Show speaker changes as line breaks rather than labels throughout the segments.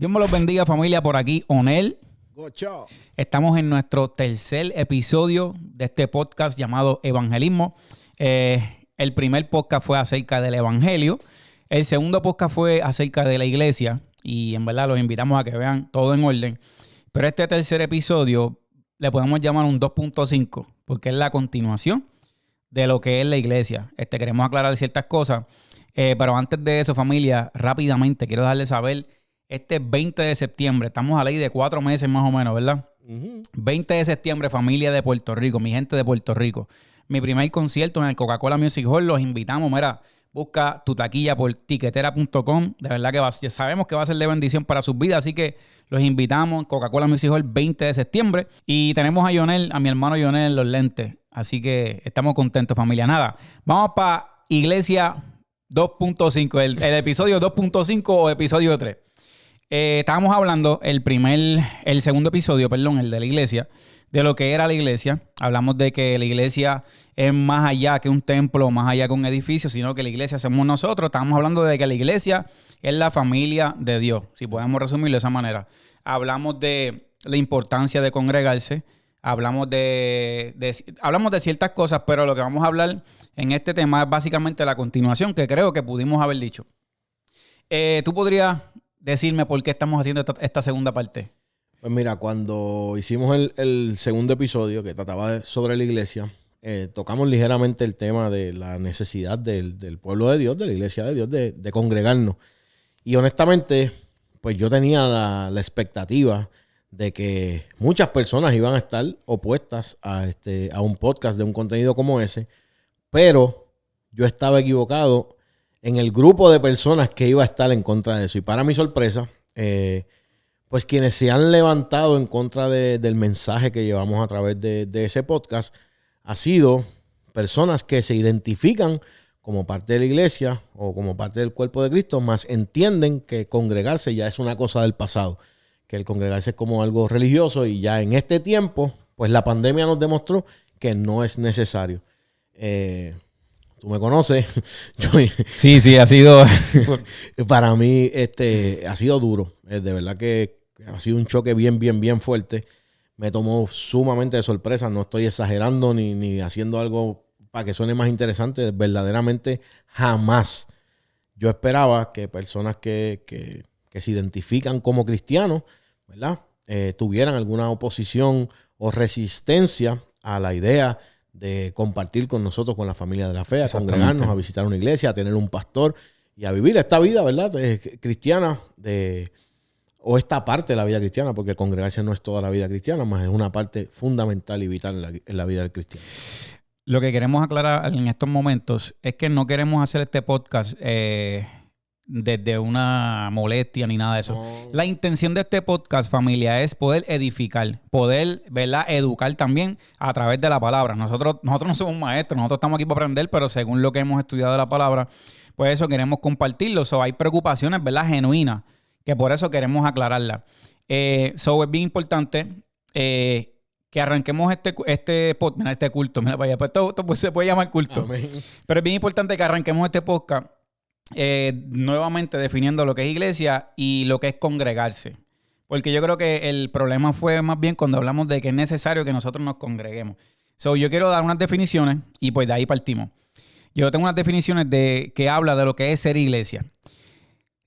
Dios me los bendiga, familia. Por aquí, Onel.
Gocho.
Estamos en nuestro tercer episodio de este podcast llamado Evangelismo. El primer podcast fue acerca del Evangelio. El segundo podcast fue acerca de la iglesia. Y en verdad los invitamos a que vean todo en orden. Pero este tercer episodio le podemos llamar un 2.5 porque es la continuación de lo que es la iglesia. Queremos aclarar ciertas cosas. Pero antes de eso, familia, rápidamente quiero dejarles saber, este 20 de septiembre, estamos a ley de 4 meses más o menos, ¿verdad? 20 de septiembre, familia de Puerto Rico, mi gente de Puerto Rico. Mi primer concierto en el Coca-Cola Music Hall, los invitamos, mira, busca tu taquilla por tiquetera.com. De verdad que sabemos que va a ser de bendición para sus vidas, así que los invitamos, Coca-Cola Music Hall, 20 de septiembre. Y tenemos a Yonel, a mi hermano Yonel en los lentes, así que estamos contentos, familia. Nada, vamos para Iglesia 2.5, el episodio 2.5 o episodio 3. Estábamos hablando el segundo episodio, el de la iglesia, de lo que era la iglesia. Hablamos de que la iglesia es más allá que un templo, más allá que un edificio, sino que la iglesia somos nosotros. Estábamos hablando de que la iglesia es la familia de Dios, si podemos resumirlo de esa manera. Hablamos de la importancia de congregarse. Hablamos de ciertas cosas, pero lo que vamos a hablar en este tema es básicamente la continuación que creo que pudimos haber dicho. ¿Tú podrías decirme por qué estamos haciendo esta segunda parte?
Pues mira, cuando hicimos el segundo episodio que trataba sobre la iglesia, tocamos ligeramente el tema de la necesidad del pueblo de Dios, de la iglesia de Dios, de congregarnos. Y honestamente, pues yo tenía la expectativa de que muchas personas iban a estar opuestas a un podcast de un contenido como ese, pero yo estaba equivocado en el grupo de personas que iba a estar en contra de eso. Y para mi sorpresa, pues quienes se han levantado en contra del mensaje que llevamos a través de ese podcast ha sido personas que se identifican como parte de la iglesia o como parte del cuerpo de Cristo, más entienden que congregarse ya es una cosa del pasado, que el congregarse es como algo religioso y ya en este tiempo, pues la pandemia nos demostró que no es necesario. Tú me conoces.
Sí, ha sido...
Para mí ha sido duro. De verdad que ha sido un choque bien fuerte. Me tomó sumamente de sorpresa. No estoy exagerando ni haciendo algo para que suene más interesante. Verdaderamente jamás yo esperaba que personas que se identifican como cristianos, ¿verdad? Tuvieran alguna oposición o resistencia a la idea de compartir con nosotros, con la familia de la fe, a congregarnos, a visitar una iglesia, a tener un pastor y a vivir esta vida, ¿verdad? Cristiana, o esta parte de la vida cristiana, porque congregarse no es toda la vida cristiana, más es una parte fundamental y vital en la vida del cristiano.
Lo que queremos aclarar en estos momentos es que no queremos hacer este podcast desde una molestia ni nada de eso. No. La intención de este podcast, familia, es poder edificar, poder, ¿verdad?, educar también a través de la palabra. Nosotros no somos maestros, nosotros estamos aquí para aprender, pero según lo que hemos estudiado de la palabra, pues eso queremos compartirlo. Hay preocupaciones, ¿verdad?, genuinas, que por eso queremos aclararlas. Es bien importante que arranquemos este culto. Mira para allá, pues esto pues se puede llamar culto. Amén. Pero es bien importante que arranquemos este podcast nuevamente definiendo lo que es iglesia y lo que es congregarse. Porque yo creo que el problema fue más bien cuando hablamos de que es necesario que nosotros nos congreguemos. Yo quiero dar unas definiciones y pues de ahí partimos. Yo tengo unas definiciones que habla de lo que es ser iglesia.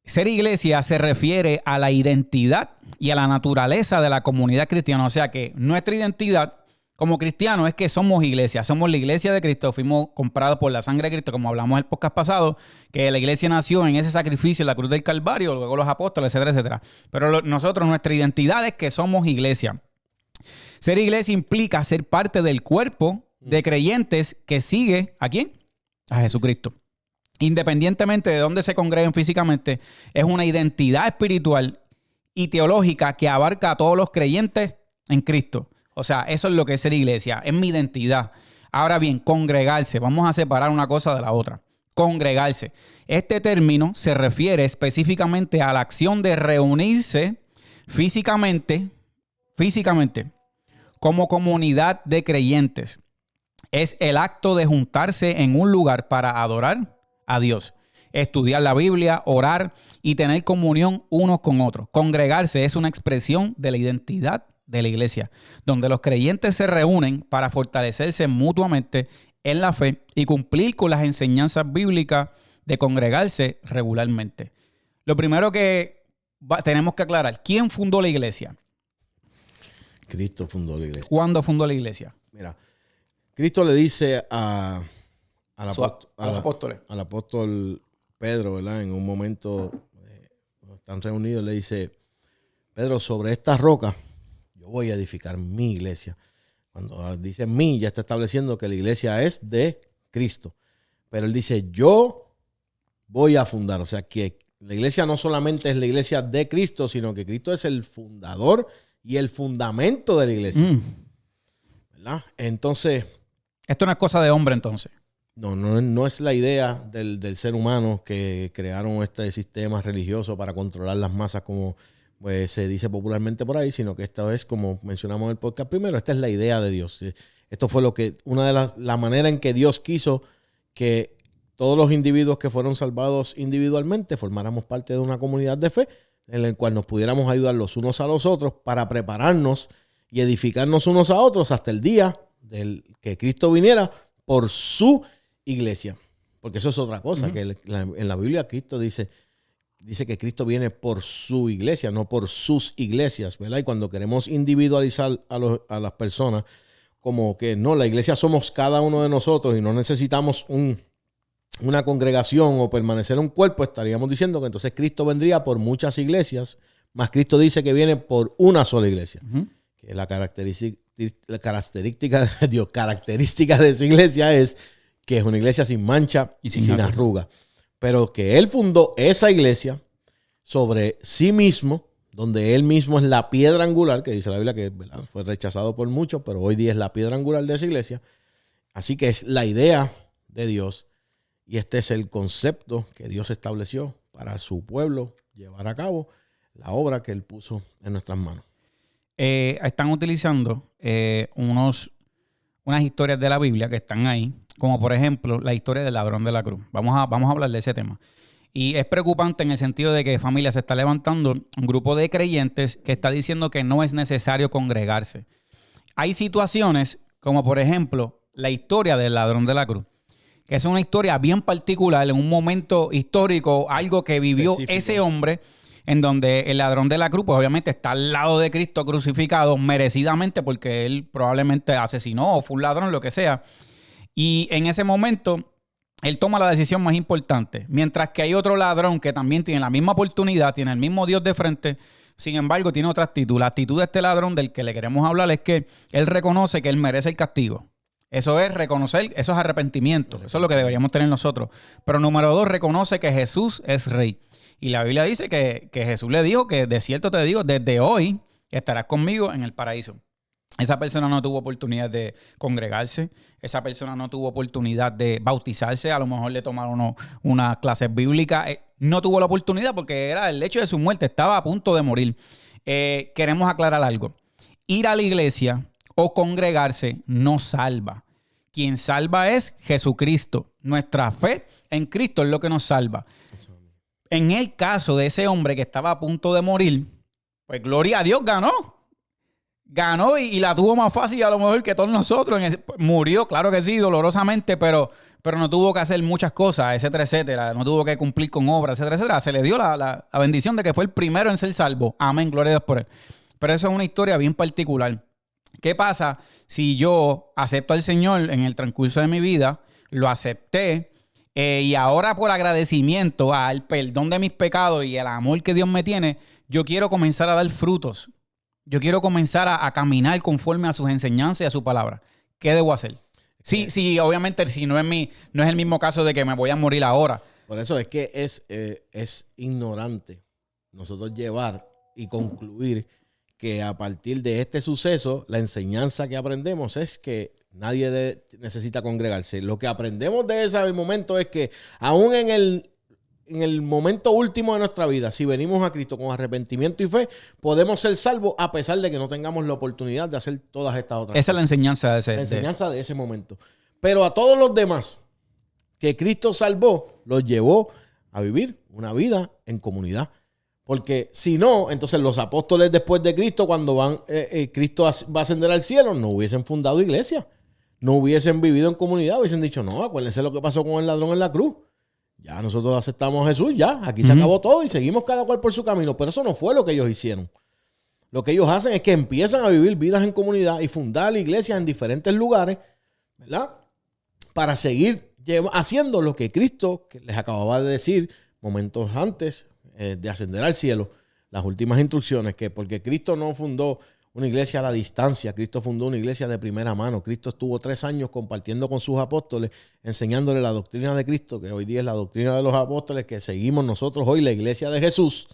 Ser iglesia se refiere a la identidad y a la naturaleza de la comunidad cristiana. O sea que nuestra identidad como cristianos es que somos iglesia, somos la iglesia de Cristo, fuimos comprados por la sangre de Cristo, como hablamos en el podcast pasado, que la iglesia nació en ese sacrificio en la cruz del Calvario, luego los apóstoles, etcétera, etcétera. Pero nuestra identidad es que somos iglesia. Ser iglesia implica ser parte del cuerpo de creyentes que sigue ¿a quién? A Jesucristo. Independientemente de dónde se congreguen físicamente, es una identidad espiritual y teológica que abarca a todos los creyentes en Cristo. O sea, eso es lo que es ser iglesia, es mi identidad. Ahora bien, congregarse, vamos a separar una cosa de la otra. Congregarse. Este término se refiere específicamente a la acción de reunirse físicamente como comunidad de creyentes. Es el acto de juntarse en un lugar para adorar a Dios. estudiar la Biblia, orar y tener comunión unos con otros. Congregarse es una expresión de la identidad de la iglesia, donde los creyentes se reúnen para fortalecerse mutuamente en la fe y cumplir con las enseñanzas bíblicas de congregarse regularmente. Lo primero que tenemos que aclarar, ¿quién fundó la iglesia?
Cristo fundó la iglesia.
¿Cuándo fundó la iglesia?
Mira, Cristo le dice al apóstol Pedro, ¿verdad? En un momento, cuando están reunidos, le dice, Pedro, sobre esta roca yo voy a edificar mi iglesia. Cuando dice mi, ya está estableciendo que la iglesia es de Cristo. Pero él dice, yo voy a fundar. O sea, que la iglesia no solamente es la iglesia de Cristo, sino que Cristo es el fundador y el fundamento de la iglesia. ¿Verdad? Entonces...
Esto no es cosa de hombre, entonces.
No es la idea del ser humano que crearon este sistema religioso para controlar las masas como pues, se dice popularmente por ahí, sino que esta vez, como mencionamos en el podcast primero, esta es la idea de Dios. Esto fue una de la manera en que Dios quiso que todos los individuos que fueron salvados individualmente formáramos parte de una comunidad de fe en la cual nos pudiéramos ayudar los unos a los otros para prepararnos y edificarnos unos a otros hasta el día del que Cristo viniera por su iglesia. Porque eso es otra cosa, que en la Biblia Cristo dice que Cristo viene por su iglesia, no por sus iglesias, ¿verdad? Y cuando queremos individualizar a las personas, como que no, la iglesia somos cada uno de nosotros y no necesitamos una congregación o permanecer en un cuerpo, estaríamos diciendo que entonces Cristo vendría por muchas iglesias, más Cristo dice que viene por una sola iglesia. Que la característica de esa iglesia es que es una iglesia sin mancha y sin arruga. Pero que él fundó esa iglesia sobre sí mismo, donde él mismo es la piedra angular, que dice la Biblia que, ¿verdad?, fue rechazado por muchos, pero hoy día es la piedra angular de esa iglesia. Así que es la idea de Dios y este es el concepto que Dios estableció para su pueblo llevar a cabo la obra que él puso en nuestras manos.
Están utilizando unas historias de la Biblia que están ahí, como por ejemplo la historia del ladrón de la cruz. Vamos a hablar de ese tema. Y es preocupante en el sentido de que, familia, se está levantando un grupo de creyentes que está diciendo que no es necesario congregarse. Hay situaciones como por ejemplo la historia del ladrón de la cruz, que es una historia bien particular en un momento histórico, algo que vivió específico ese hombre, en donde el ladrón de la cruz, pues obviamente está al lado de Cristo crucificado merecidamente porque él probablemente asesinó o fue un ladrón, lo que sea. Y en ese momento, él toma la decisión más importante. Mientras que hay otro ladrón que también tiene la misma oportunidad, tiene el mismo Dios de frente, sin embargo, tiene otra actitud. La actitud de este ladrón del que le queremos hablar es que él reconoce que él merece el castigo. Eso es reconocer, eso es arrepentimiento. Eso es lo que deberíamos tener nosotros. Pero número 2, reconoce que Jesús es rey. Y la Biblia dice que Jesús le dijo que de cierto te digo, desde hoy estarás conmigo en el paraíso. Esa persona no tuvo oportunidad de congregarse. Esa persona no tuvo oportunidad de bautizarse. A lo mejor le tomaron una clase bíblica. No tuvo la oportunidad porque era el hecho de su muerte. Estaba a punto de morir. Queremos aclarar algo. Ir a la iglesia o congregarse no salva. Quien salva es Jesucristo. Nuestra fe en Cristo es lo que nos salva. En el caso de ese hombre que estaba a punto de morir, pues gloria a Dios, ganó y la tuvo más fácil a lo mejor que todos nosotros. Murió, claro que sí, dolorosamente, pero no tuvo que hacer muchas cosas, etcétera, etcétera. No tuvo que cumplir con obras, etcétera, etcétera. Se le dio la bendición de que fue el primero en ser salvo. Amén, gloria a Dios por él. Pero eso es una historia bien particular. ¿Qué pasa si yo acepto al Señor en el transcurso de mi vida? Lo acepté. Y ahora por agradecimiento al perdón de mis pecados y el amor que Dios me tiene, yo quiero comenzar a dar frutos. Yo quiero comenzar a caminar conforme a sus enseñanzas y a su palabra. ¿Qué debo hacer? Sí, obviamente si no es el mismo caso de que me voy a morir ahora.
Por eso es que es ignorante nosotros llevar y concluir que a partir de este suceso, la enseñanza que aprendemos es que nadie necesita congregarse. Lo que aprendemos de ese momento es que aún en el momento último de nuestra vida, si venimos a Cristo con arrepentimiento y fe, podemos ser salvos a pesar de que no tengamos la oportunidad de hacer todas estas otras cosas.
Esa es la enseñanza
de ese momento. Pero a todos los demás que Cristo salvó, los llevó a vivir una vida en comunidad. Porque si no, entonces los apóstoles después de Cristo, cuando Cristo va a ascender al cielo, no hubiesen fundado iglesia. No hubiesen vivido en comunidad, hubiesen dicho, no, acuérdense lo que pasó con el ladrón en la cruz. Ya nosotros aceptamos a Jesús, ya, aquí se acabó todo y seguimos cada cual por su camino. Pero eso no fue lo que ellos hicieron. Lo que ellos hacen es que empiezan a vivir vidas en comunidad y fundar iglesias en diferentes lugares, ¿verdad? Para seguir haciendo lo que Cristo, que les acababa de decir momentos antes de ascender al cielo, las últimas instrucciones, que porque Cristo no fundó una iglesia a la distancia, Cristo fundó una iglesia de primera mano. Cristo estuvo 3 años compartiendo con sus apóstoles, enseñándole la doctrina de Cristo, que hoy día es la doctrina de los apóstoles, que seguimos nosotros hoy, la iglesia de Jesús,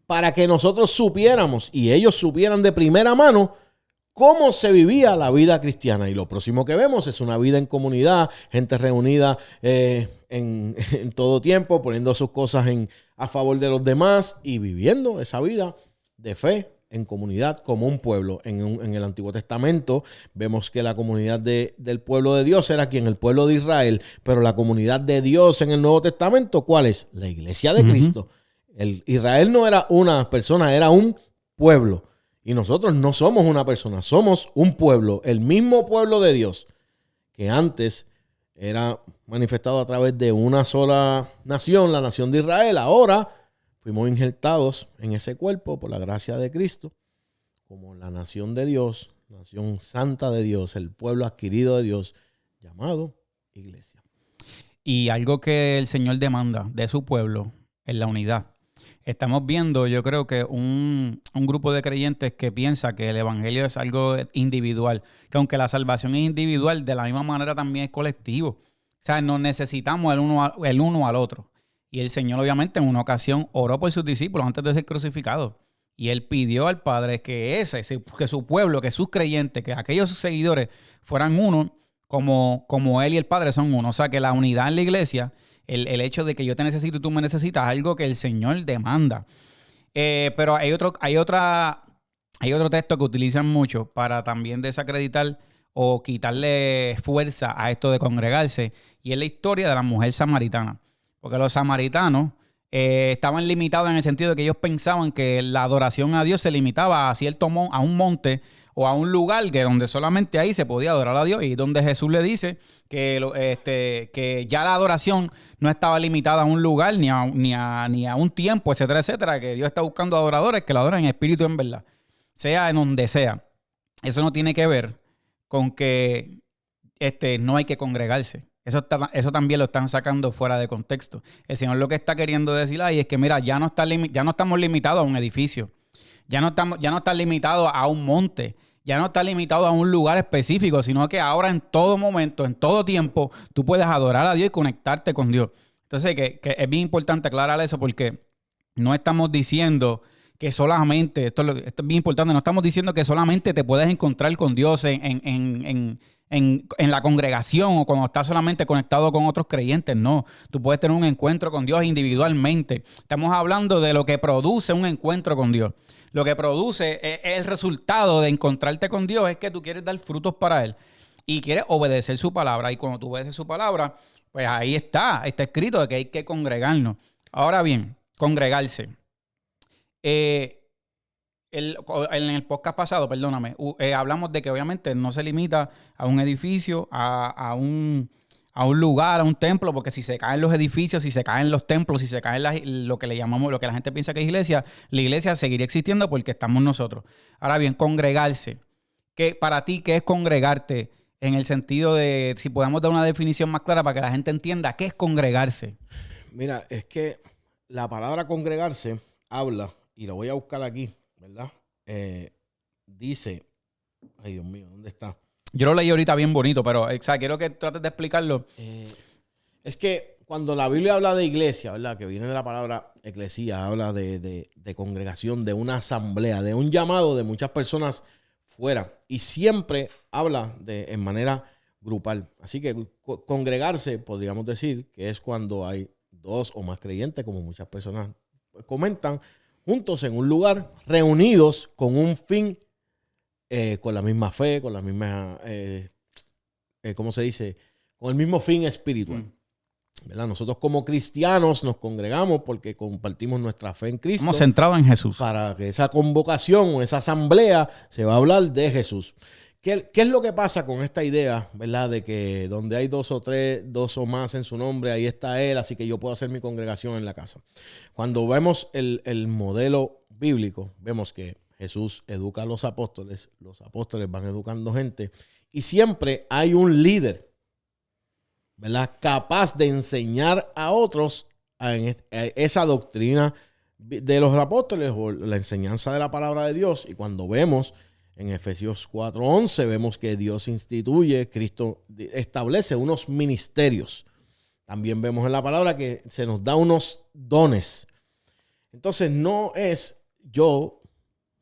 para que nosotros supiéramos y ellos supieran de primera mano cómo se vivía la vida cristiana. Y lo próximo que vemos es una vida en comunidad, gente reunida en todo tiempo, poniendo sus cosas a favor de los demás y viviendo esa vida de fe en comunidad como un pueblo. En el Antiguo Testamento vemos que la comunidad del pueblo de Dios era el pueblo de Israel, pero la comunidad de Dios en el Nuevo Testamento, ¿cuál es? La iglesia de Cristo. Israel no era una persona, era un pueblo. Y nosotros no somos una persona, somos un pueblo, el mismo pueblo de Dios, que antes era manifestado a través de una sola nación, la nación de Israel. Ahora fuimos injertados en ese cuerpo por la gracia de Cristo, como la nación de Dios, nación santa de Dios, el pueblo adquirido de Dios, llamado iglesia.
Y algo que el Señor demanda de su pueblo es la unidad. Estamos viendo, yo creo que un grupo de creyentes que piensa que el evangelio es algo individual, que aunque la salvación es individual, de la misma manera también es colectivo. O sea, nos necesitamos el uno al otro. Y el Señor, obviamente, en una ocasión oró por sus discípulos antes de ser crucificado. Y Él pidió al Padre que su pueblo, que sus creyentes, que aquellos seguidores fueran uno, como Él y el Padre son uno. O sea, que la unidad en la iglesia, el hecho de que yo te necesito y tú me necesitas, es algo que el Señor demanda. Pero hay otro texto que utilizan mucho para también desacreditar o quitarle fuerza a esto de congregarse, y es la historia de la mujer samaritana. Porque los samaritanos estaban limitados en el sentido de que ellos pensaban que la adoración a Dios se limitaba a un monte o a un lugar donde solamente ahí se podía adorar a Dios, y donde Jesús le dice que ya la adoración no estaba limitada a un lugar ni a un tiempo, etcétera, etcétera, que Dios está buscando adoradores que lo adoren en espíritu y en verdad, sea en donde sea. Eso no tiene que ver con que no hay que congregarse. Eso también lo están sacando fuera de contexto. El Señor lo que está queriendo decir ahí es que, mira, ya no estamos limitados a un edificio. Ya no está limitado a un monte. Ya no está limitado a un lugar específico, sino que ahora en todo momento, en todo tiempo, tú puedes adorar a Dios y conectarte con Dios. Entonces, que es bien importante aclarar eso, porque no estamos diciendo que solamente, esto es bien importante, no estamos diciendo que solamente te puedes encontrar con Dios en la congregación o cuando estás solamente conectado con otros creyentes. No, tú puedes tener un encuentro con Dios individualmente. Estamos hablando de lo que produce un encuentro con Dios. Lo que produce es el resultado de encontrarte con Dios, es que tú quieres dar frutos para Él y quieres obedecer su palabra. Y cuando tú obedeces su palabra, pues ahí está escrito de que hay que congregarnos. Ahora bien, congregarse. En el podcast pasado, perdóname, hablamos de que obviamente no se limita a un edificio, a un lugar, a un templo, porque si se caen los edificios, si se caen los templos, si se caen lo que le llamamos, lo que la gente piensa que es iglesia, la iglesia seguiría existiendo porque estamos nosotros. Ahora bien, congregarse. Para ti, ¿qué es congregarte? En el sentido de, si podemos dar una definición más clara para que la gente entienda, ¿qué es congregarse?
Mira, es que la palabra congregarse habla, y lo voy a buscar aquí, ¿verdad? Dice, ay Dios mío, ¿dónde está?
Yo lo leí ahorita bien bonito, pero quiero que trates de explicarlo.
Es que cuando la Biblia habla de iglesia, ¿verdad? Que viene de la palabra eclesía, habla de congregación, de una asamblea, de un llamado de muchas personas fuera. Y siempre habla en manera grupal. Así que congregarse, podríamos decir, que es cuando hay 2 o más creyentes, como muchas personas comentan, juntos en un lugar, reunidos con un fin, con la misma fe, con la misma, ¿cómo se dice? Con el mismo fin espiritual. ¿verdad? Nosotros como cristianos nos congregamos porque compartimos nuestra fe en Cristo.
Estamos centrados en Jesús.
Para que esa convocación o esa asamblea se va a hablar de Jesús. ¿Qué es lo que pasa con esta idea, verdad? De que donde hay dos o más en su nombre, ahí está Él, así que yo puedo hacer mi congregación en la casa. Cuando vemos el modelo bíblico, vemos que Jesús educa a los apóstoles van educando gente y siempre hay un líder, ¿verdad? Capaz de enseñar a otros a esa doctrina de los apóstoles o la enseñanza de la palabra de Dios. Y cuando vemos en Efesios 4:11, vemos que Dios instituye, Cristo establece unos ministerios. También vemos en la palabra que se nos da unos dones. Entonces no es yo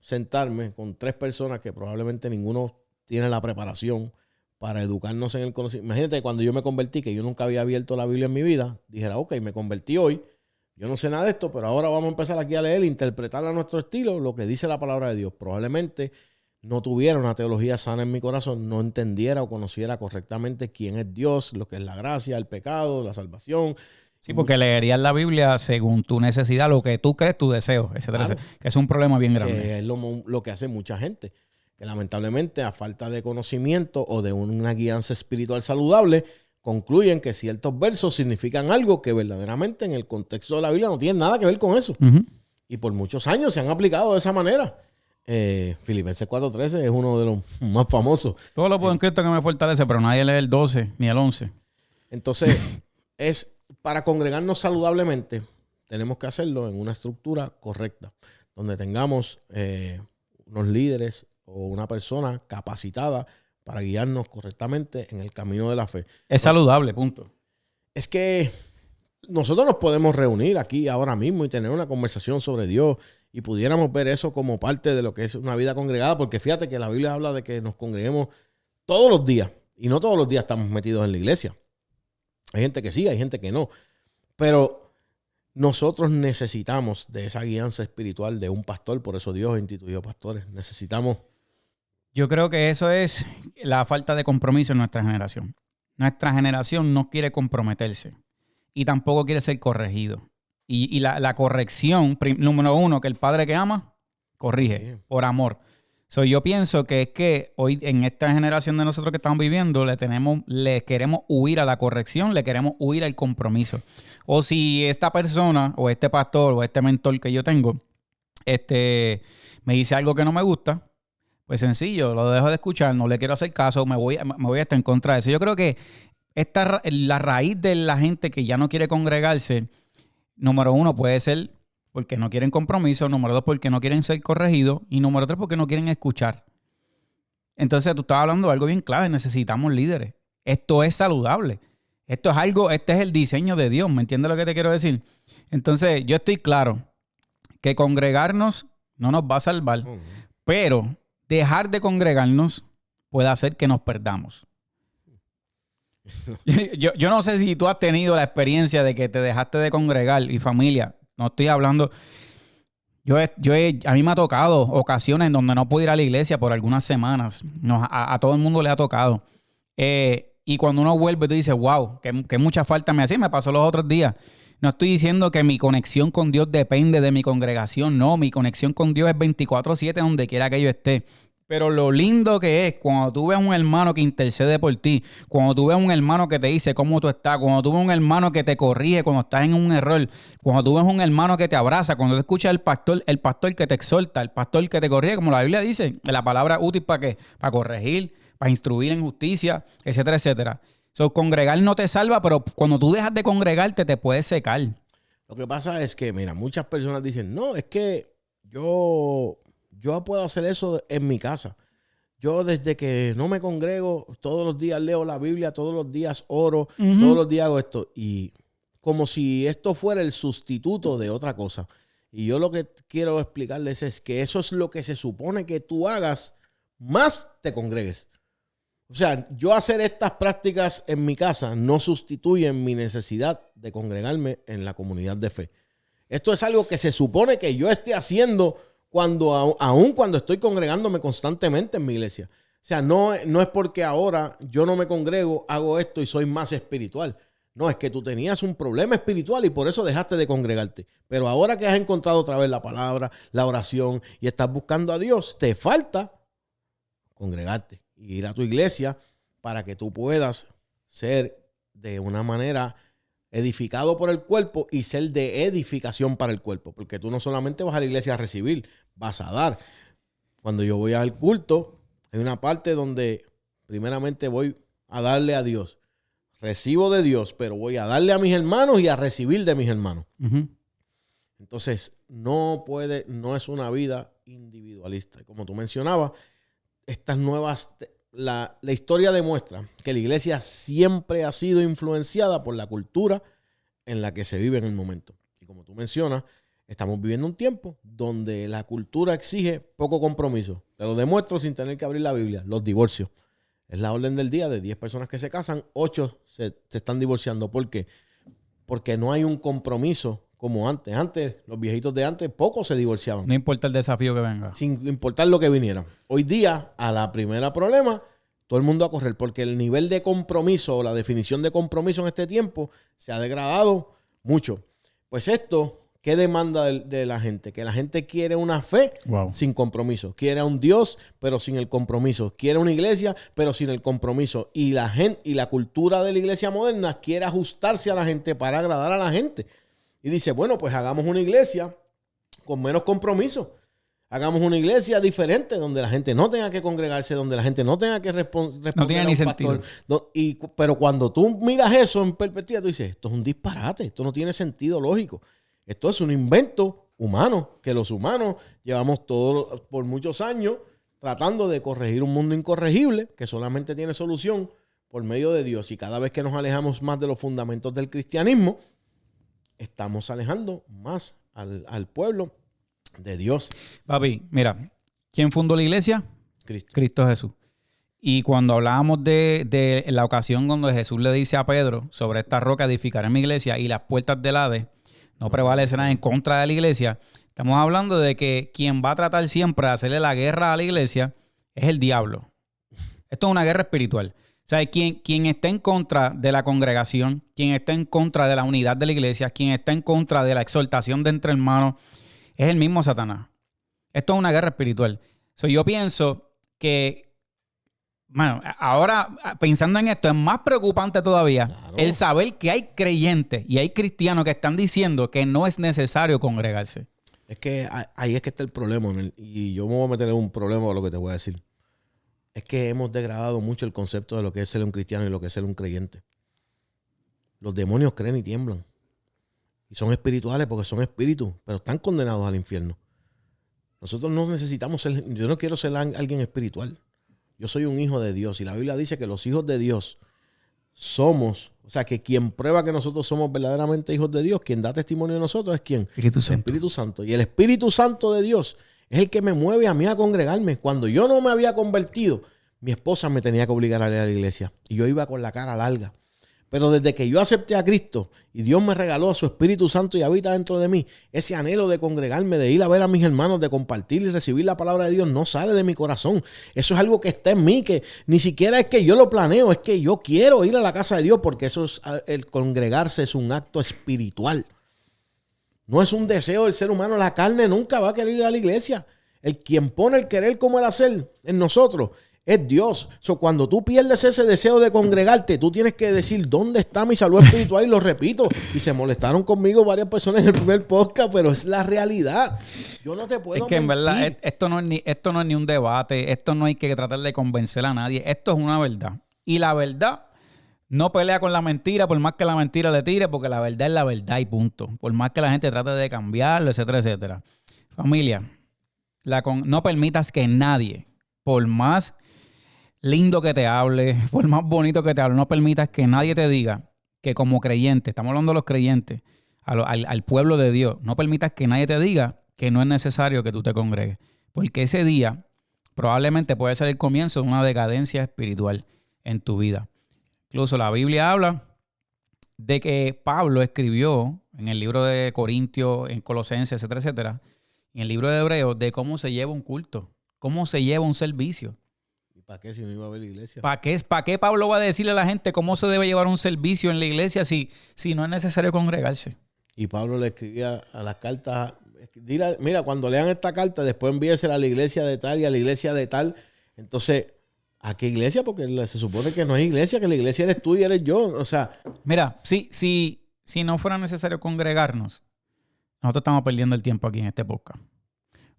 sentarme con 3 personas que probablemente ninguno tiene la preparación para educarnos en el conocimiento. Imagínate cuando yo me convertí, que yo nunca había abierto la Biblia en mi vida, dijera, ok, me convertí hoy, yo no sé nada de esto, pero ahora vamos a empezar aquí a leer, interpretar a nuestro estilo lo que dice la palabra de Dios. Probablemente no tuviera una teología sana en mi corazón, no entendiera o conociera correctamente quién es Dios, lo que es la gracia, el pecado, la salvación.
Sí, porque leerías la Biblia según tu necesidad, lo que tú crees, tu deseo, etcétera,
Claro.
etcétera, que es un problema bien grande.
Que es lo que hace mucha gente, que lamentablemente a falta de conocimiento o de una guianza espiritual saludable, concluyen que ciertos versos significan algo que verdaderamente en el contexto de la Biblia no tiene nada que ver con eso.
Uh-huh.
Y por muchos años se han aplicado de esa manera. Filipenses 4:13 es uno de los más famosos.
Todo lo puedo en Cristo que me fortalece, pero nadie lee el 12 ni el 11.
Entonces, para congregarnos saludablemente, tenemos que hacerlo en una estructura correcta, donde tengamos unos líderes o una persona capacitada para guiarnos correctamente en el camino de la fe.
Es saludable, punto.
Es que nosotros nos podemos reunir aquí ahora mismo y tener una conversación sobre Dios y pudiéramos ver eso como parte de lo que es una vida congregada, porque fíjate que la Biblia habla de que nos congreguemos todos los días y no todos los días estamos metidos en la iglesia. Hay gente que sí, hay gente que no, pero nosotros necesitamos de esa guianza espiritual de un pastor, por eso Dios instituyó pastores. Necesitamos.
Yo creo que eso es la falta de compromiso en nuestra generación. Nuestra generación no quiere comprometerse y tampoco quiere ser corregido. Y la corrección, número uno, que el padre que ama, corrige por amor. So, yo pienso que es que hoy en esta generación de nosotros que estamos viviendo le queremos huir a la corrección, le queremos huir al compromiso. O si esta persona o este pastor o este mentor que yo tengo me dice algo que no me gusta, pues sencillo, lo dejo de escuchar, no le quiero hacer caso, me voy a estar en contra de eso. Yo creo que la raíz de la gente que ya no quiere congregarse, número uno, puede ser porque no quieren compromiso, número dos, porque no quieren ser corregidos y número tres, porque no quieren escuchar. Entonces tú estabas hablando de algo bien clave, necesitamos líderes. Esto es saludable. Esto es algo, este es el diseño de Dios, ¿me entiendes lo que te quiero decir? Entonces yo estoy claro que congregarnos no nos va a salvar, pero dejar de congregarnos puede hacer que nos perdamos. Yo no sé si tú has tenido la experiencia de que te dejaste de congregar y familia, no estoy hablando. A mí me ha tocado ocasiones en donde no puedo ir a la iglesia por algunas semanas. A todo el mundo le ha tocado. Y cuando uno vuelve, tú dices, wow, que mucha falta me hacía. Me pasó los otros días. No estoy diciendo que mi conexión con Dios depende de mi congregación. No, mi conexión con Dios es 24/7 donde quiera que yo esté. Pero lo lindo que es cuando tú ves un hermano que intercede por ti, cuando tú ves un hermano que te dice cómo tú estás, cuando tú ves un hermano que te corrige cuando estás en un error, cuando tú ves un hermano que te abraza, cuando tú escuchas el pastor que te exhorta, el pastor que te corrige, como la Biblia dice, la palabra útil ¿para qué? Para corregir, para instruir en justicia, etcétera, etcétera. Congregar no te salva, pero cuando tú dejas de congregarte te puedes secar.
Lo que pasa es que, mira, muchas personas dicen, no, es que yo puedo hacer eso en mi casa. Yo desde que no me congrego, todos los días leo la Biblia, todos los días oro, todos los días hago esto. Y como si esto fuera el sustituto de otra cosa. Y yo lo que quiero explicarles es que eso es lo que se supone que tú hagas, más te congregues. O sea, yo hacer estas prácticas en mi casa no sustituyen mi necesidad de congregarme en la comunidad de fe. Esto es algo que se supone que yo esté haciendo aún cuando estoy congregándome constantemente en mi iglesia. O sea, no es porque ahora yo no me congrego, hago esto y soy más espiritual. No, es que tú tenías un problema espiritual y por eso dejaste de congregarte. Pero ahora que has encontrado otra vez la palabra, la oración y estás buscando a Dios, te falta congregarte y ir a tu iglesia para que tú puedas ser de una manera edificado por el cuerpo y ser de edificación para el cuerpo. Porque tú no solamente vas a la iglesia a recibir, vas a dar. Cuando yo voy al culto, hay una parte donde primeramente voy a darle a Dios. Recibo de Dios, pero voy a darle a mis hermanos y a recibir de mis hermanos.
Uh-huh.
Entonces, no es una vida individualista. Como tú mencionabas, estas nuevas, la historia demuestra que la iglesia siempre ha sido influenciada por la cultura en la que se vive en el momento. Y como tú mencionas, estamos viviendo un tiempo donde la cultura exige poco compromiso. Te lo demuestro sin tener que abrir la Biblia. Los divorcios. Es la orden del día de 10 personas que se casan, 8 se están divorciando. ¿Por qué? Porque no hay un compromiso como antes. Antes, los viejitos de antes, pocos se divorciaban.
No importa el desafío que venga.
Sin importar lo que viniera. Hoy día, a la primera problema, todo el mundo a correr. Porque el nivel de compromiso o la definición de compromiso en este tiempo se ha degradado mucho. Pues esto... ¿Qué demanda de la gente? Que la gente quiere una fe sin compromiso. Quiere a un Dios, pero sin el compromiso. Quiere una iglesia, pero sin el compromiso. Y la gente, y la cultura de la iglesia moderna quiere ajustarse a la gente para agradar a la gente. Y dice, bueno, pues hagamos una iglesia con menos compromiso. Hagamos una iglesia diferente, donde la gente no tenga que congregarse, donde la gente no tenga que responder
no tiene
a un
ni
pastor.
sentido.
Pero cuando tú miras eso en perspectiva, tú dices, esto es un disparate, esto no tiene sentido lógico. Esto es un invento humano, que los humanos llevamos por muchos años tratando de corregir un mundo incorregible que solamente tiene solución por medio de Dios. Y cada vez que nos alejamos más de los fundamentos del cristianismo, estamos alejando más al pueblo de Dios.
Papi, mira, ¿quién fundó la iglesia?
Cristo.
Cristo Jesús. Y cuando hablábamos de la ocasión cuando Jesús le dice a Pedro, sobre esta roca edificaré mi iglesia y las puertas del Hades no prevalecerán en contra de la iglesia, estamos hablando de que quien va a tratar siempre de hacerle la guerra a la iglesia es el diablo. Esto es una guerra espiritual. O sea, quien está en contra de la congregación, quien está en contra de la unidad de la iglesia, quien está en contra de la exhortación de entre hermanos, es el mismo Satanás. Esto es una guerra espiritual. Yo pienso que, bueno, ahora pensando en esto, es más preocupante todavía el saber que hay creyentes y hay cristianos que están diciendo que no es necesario congregarse.
Es que ahí es que está el problema. Y yo me voy a meter en un problema con lo que te voy a decir. Es que hemos degradado mucho el concepto de lo que es ser un cristiano y lo que es ser un creyente. Los demonios creen y tiemblan. Y son espirituales porque son espíritus, pero están condenados al infierno. Nosotros no necesitamos ser... Yo no quiero ser alguien espiritual. Yo soy un hijo de Dios y la Biblia dice que los hijos de Dios somos, o sea, que quien prueba que nosotros somos verdaderamente hijos de Dios, quien da testimonio de nosotros es ¿quién?
Espíritu Santo.
El Espíritu Santo. Y el Espíritu Santo de Dios es el que me mueve a mí a congregarme. Cuando yo no me había convertido, mi esposa me tenía que obligar a ir a la iglesia y yo iba con la cara larga. Pero desde que yo acepté a Cristo y Dios me regaló a su Espíritu Santo y habita dentro de mí, ese anhelo de congregarme, de ir a ver a mis hermanos, de compartir y recibir la palabra de Dios, no sale de mi corazón. Eso es algo que está en mí, que ni siquiera es que yo lo planeo, es que yo quiero ir a la casa de Dios, porque eso es, el congregarse es un acto espiritual. No es un deseo del ser humano. La carne nunca va a querer ir a la iglesia. El quien pone el querer como el hacer en nosotros es Dios. Cuando tú pierdes ese deseo de congregarte, tú tienes que decir, ¿dónde está mi salud espiritual? Y lo repito. Y se molestaron conmigo varias personas en el primer podcast, pero es la realidad. Yo no te puedo
mentir. Es que en verdad esto no es ni un debate. Esto no hay que tratar de convencer a nadie. Esto es una verdad. Y la verdad no pelea con la mentira, por más que la mentira le tire, porque la verdad es la verdad y punto. Por más que la gente trate de cambiarlo, etcétera, etcétera. Familia, no permitas que nadie, por más lindo que te hable, por más bonito que te hable, no permitas que nadie te diga que como creyente, estamos hablando de los creyentes, al pueblo de Dios, no permitas que nadie te diga que no es necesario que tú te congregues. Porque ese día probablemente puede ser el comienzo de una decadencia espiritual en tu vida. Incluso la Biblia habla de que Pablo escribió en el libro de Corintios, en Colosenses, etcétera, etcétera, en el libro de Hebreos, de cómo se lleva un culto, cómo se lleva un servicio.
para qué si no iba a haber iglesia?
¿Para qué Pablo va a decirle a la gente cómo se debe llevar un servicio en la iglesia si no es necesario congregarse?
Y Pablo le escribía a las cartas, mira, cuando lean esta carta, después envíesela a la iglesia de tal y a la iglesia de tal. Entonces, ¿a qué iglesia? Porque se supone que no es iglesia, que la iglesia eres tú y eres yo. O sea...
Mira, si no fuera necesario congregarnos, nosotros estamos perdiendo el tiempo aquí en este podcast.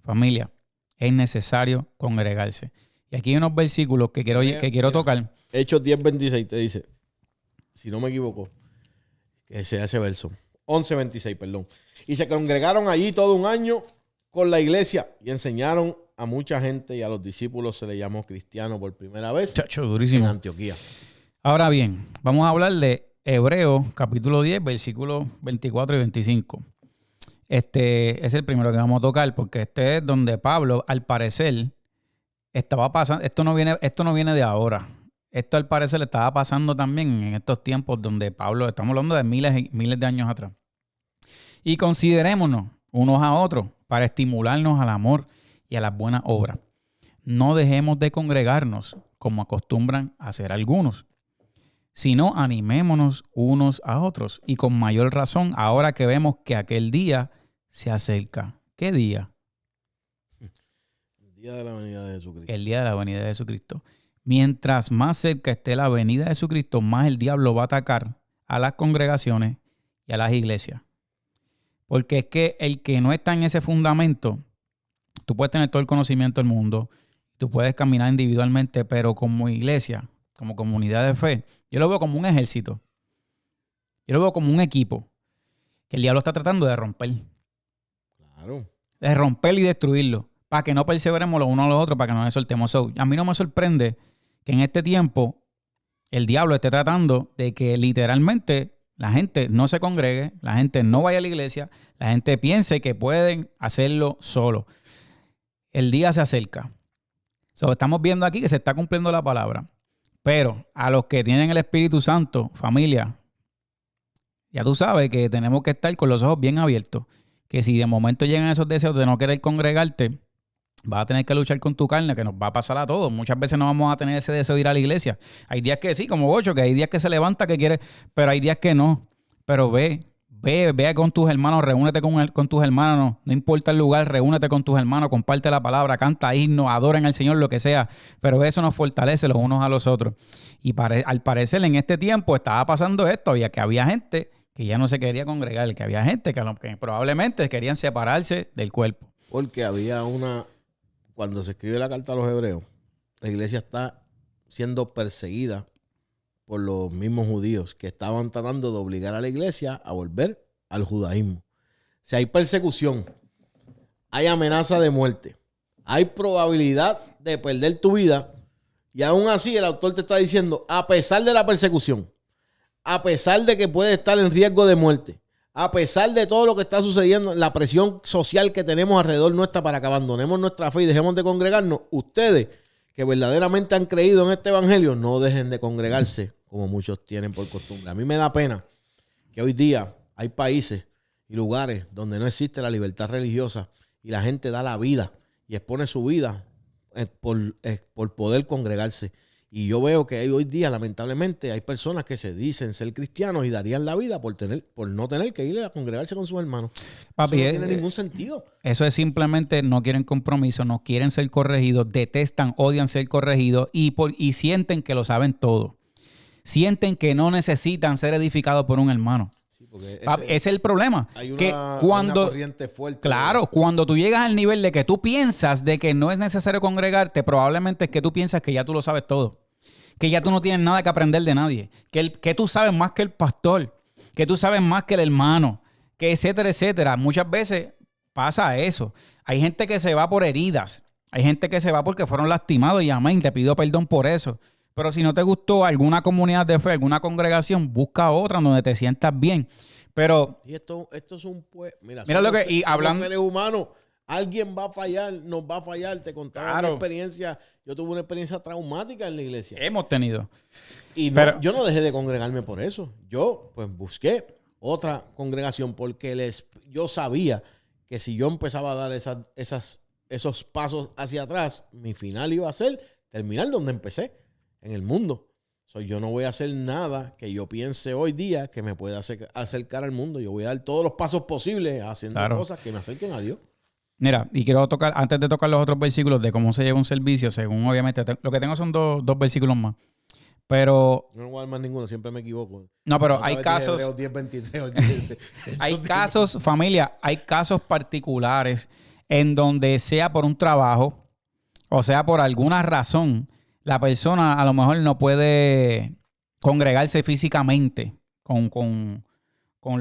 Familia, es necesario congregarse. Y aquí hay unos versículos que quiero tocar.
Hechos 10:26 te dice, si no me equivoco, que sea ese verso. 11:26, perdón. Y se congregaron allí todo un año con la iglesia y enseñaron a mucha gente, y a los discípulos se les llamó cristianos por primera vez.
Chacho, durísimo.
En Antioquía.
Ahora bien, vamos a hablar de Hebreos capítulo 10, versículos 24 y 25. Este es el primero que vamos a tocar porque este es donde Pablo, al parecer, estaba pasando. Esto no viene de ahora. Esto al parecer le estaba pasando también en estos tiempos donde Pablo, estamos hablando de miles de años atrás. Y considerémonos unos a otros para estimularnos al amor y a las buenas obras. No dejemos de congregarnos como acostumbran a hacer algunos, sino animémonos unos a otros. Y con mayor razón ahora que vemos que aquel día se acerca. ¿Qué día?
El día de la venida de Jesucristo.
El día de la venida de Jesucristo. Mientras más cerca esté la venida de Jesucristo, más el diablo va a atacar a las congregaciones y a las iglesias. Porque es que el que no está en ese fundamento, tú puedes tener todo el conocimiento del mundo, tú puedes caminar individualmente, pero como iglesia, como comunidad de fe, yo lo veo como un ejército. Yo lo veo como un equipo que el diablo está tratando de romper.
Claro.
De romper y destruirlo, para que no perseveremos los unos a los otros, para que no nos soltemos. A mí no me sorprende que en este tiempo el diablo esté tratando de que literalmente la gente no se congregue, la gente no vaya a la iglesia, la gente piense que pueden hacerlo solo. El día se acerca. Estamos viendo aquí que se está cumpliendo la palabra. Pero a los que tienen el Espíritu Santo, familia, ya tú sabes que tenemos que estar con los ojos bien abiertos. Que si de momento llegan esos deseos de no querer congregarte, vas a tener que luchar con tu carne, que nos va a pasar a todos. Muchas veces no vamos a tener ese deseo de ir a la iglesia. Hay días que sí, como Bocho, que hay días que se levanta que quiere, pero hay días que no. Pero ve con tus hermanos, reúnete con tus hermanos, no importa el lugar, reúnete con tus hermanos, comparte la palabra, canta himnos, adoren al Señor, lo que sea. Pero eso nos fortalece los unos a los otros. Y al parecer en este tiempo estaba pasando esto, había gente que ya no se quería congregar, que había gente que probablemente querían separarse del cuerpo.
Porque había cuando se escribe la carta a los hebreos, la iglesia está siendo perseguida por los mismos judíos que estaban tratando de obligar a la iglesia a volver al judaísmo. Si hay persecución, hay amenaza de muerte, hay probabilidad de perder tu vida, y aún así el autor te está diciendo, a pesar de la persecución, a pesar de que puede estar en riesgo de muerte, a pesar de todo lo que está sucediendo, la presión social que tenemos alrededor nuestra para que abandonemos nuestra fe y dejemos de congregarnos, ustedes que verdaderamente han creído en este evangelio, no dejen de congregarse como muchos tienen por costumbre. A mí me da pena que hoy día hay países y lugares donde no existe la libertad religiosa y la gente da la vida y expone su vida por poder congregarse. Y yo veo que hoy día, lamentablemente, hay personas que se dicen ser cristianos y darían la vida por no tener que ir a congregarse con sus hermanos.
Papi,
eso no tiene ningún sentido.
Eso es simplemente no quieren compromiso, no quieren ser corregidos, detestan, odian ser corregidos y sienten que lo saben todo. Sienten que no necesitan ser edificados por un hermano. Sí, ese es el problema.
Hay
una
corriente fuerte.
Claro, cuando tú llegas al nivel de que tú piensas de que no es necesario congregarte, probablemente es que tú piensas que ya tú lo sabes todo. Que ya tú no tienes nada que aprender de nadie. Que tú sabes más que el pastor. Que tú sabes más que el hermano. Que etcétera, etcétera. Muchas veces pasa eso. Hay gente que se va por heridas. Hay gente que se va porque fueron lastimados y amén, te pido perdón por eso. Pero si no te gustó alguna comunidad de fe, alguna congregación, busca otra donde te sientas bien. Pero...
Y esto es un... Mira
lo que... Y hablando...
seres humanos, alguien va a fallar, nos va a fallar. Te contaba una experiencia. Yo tuve una experiencia traumática en la iglesia.
Hemos tenido.
Y yo no dejé de congregarme por eso. Yo, pues, busqué otra congregación porque yo sabía que si yo empezaba a dar esos pasos hacia atrás, mi final iba a ser terminar donde empecé, en el mundo. Yo no voy a hacer nada que yo piense hoy día que me pueda acercar al mundo. Yo voy a dar todos los pasos posibles haciendo cosas que me acerquen a Dios.
Mira, y quiero tocar, antes de tocar los otros versículos de cómo se lleva un servicio, según obviamente, lo que tengo son dos versículos más. Pero...
No voy a dar más ninguno, siempre me equivoco.
No, pero hay casos...
Hebreos 10, 23,
hay casos, familia, hay casos particulares en donde sea por un trabajo o sea por alguna razón, la persona a lo mejor no puede congregarse físicamente con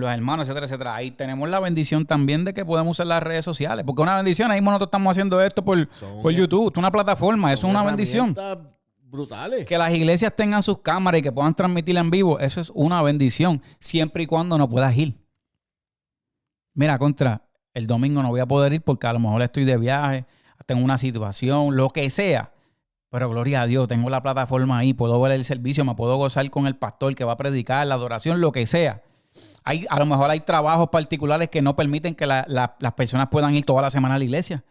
los hermanos, etcétera, etcétera. Ahí tenemos la bendición también de que podemos usar las redes sociales. Porque una bendición, ahí mismo nosotros estamos haciendo esto por YouTube. Es una plataforma, eso es una bendición.
Brutales.
Que las iglesias tengan sus cámaras y que puedan transmitir en vivo, eso es una bendición, siempre y cuando no puedas ir. Mira, el domingo no voy a poder ir porque a lo mejor estoy de viaje, tengo una situación, lo que sea. Pero gloria a Dios, tengo la plataforma ahí, puedo ver el servicio, me puedo gozar con el pastor que va a predicar, la adoración, lo que sea. A lo mejor hay trabajos particulares que no permiten que las personas puedan ir toda la semana a la iglesia.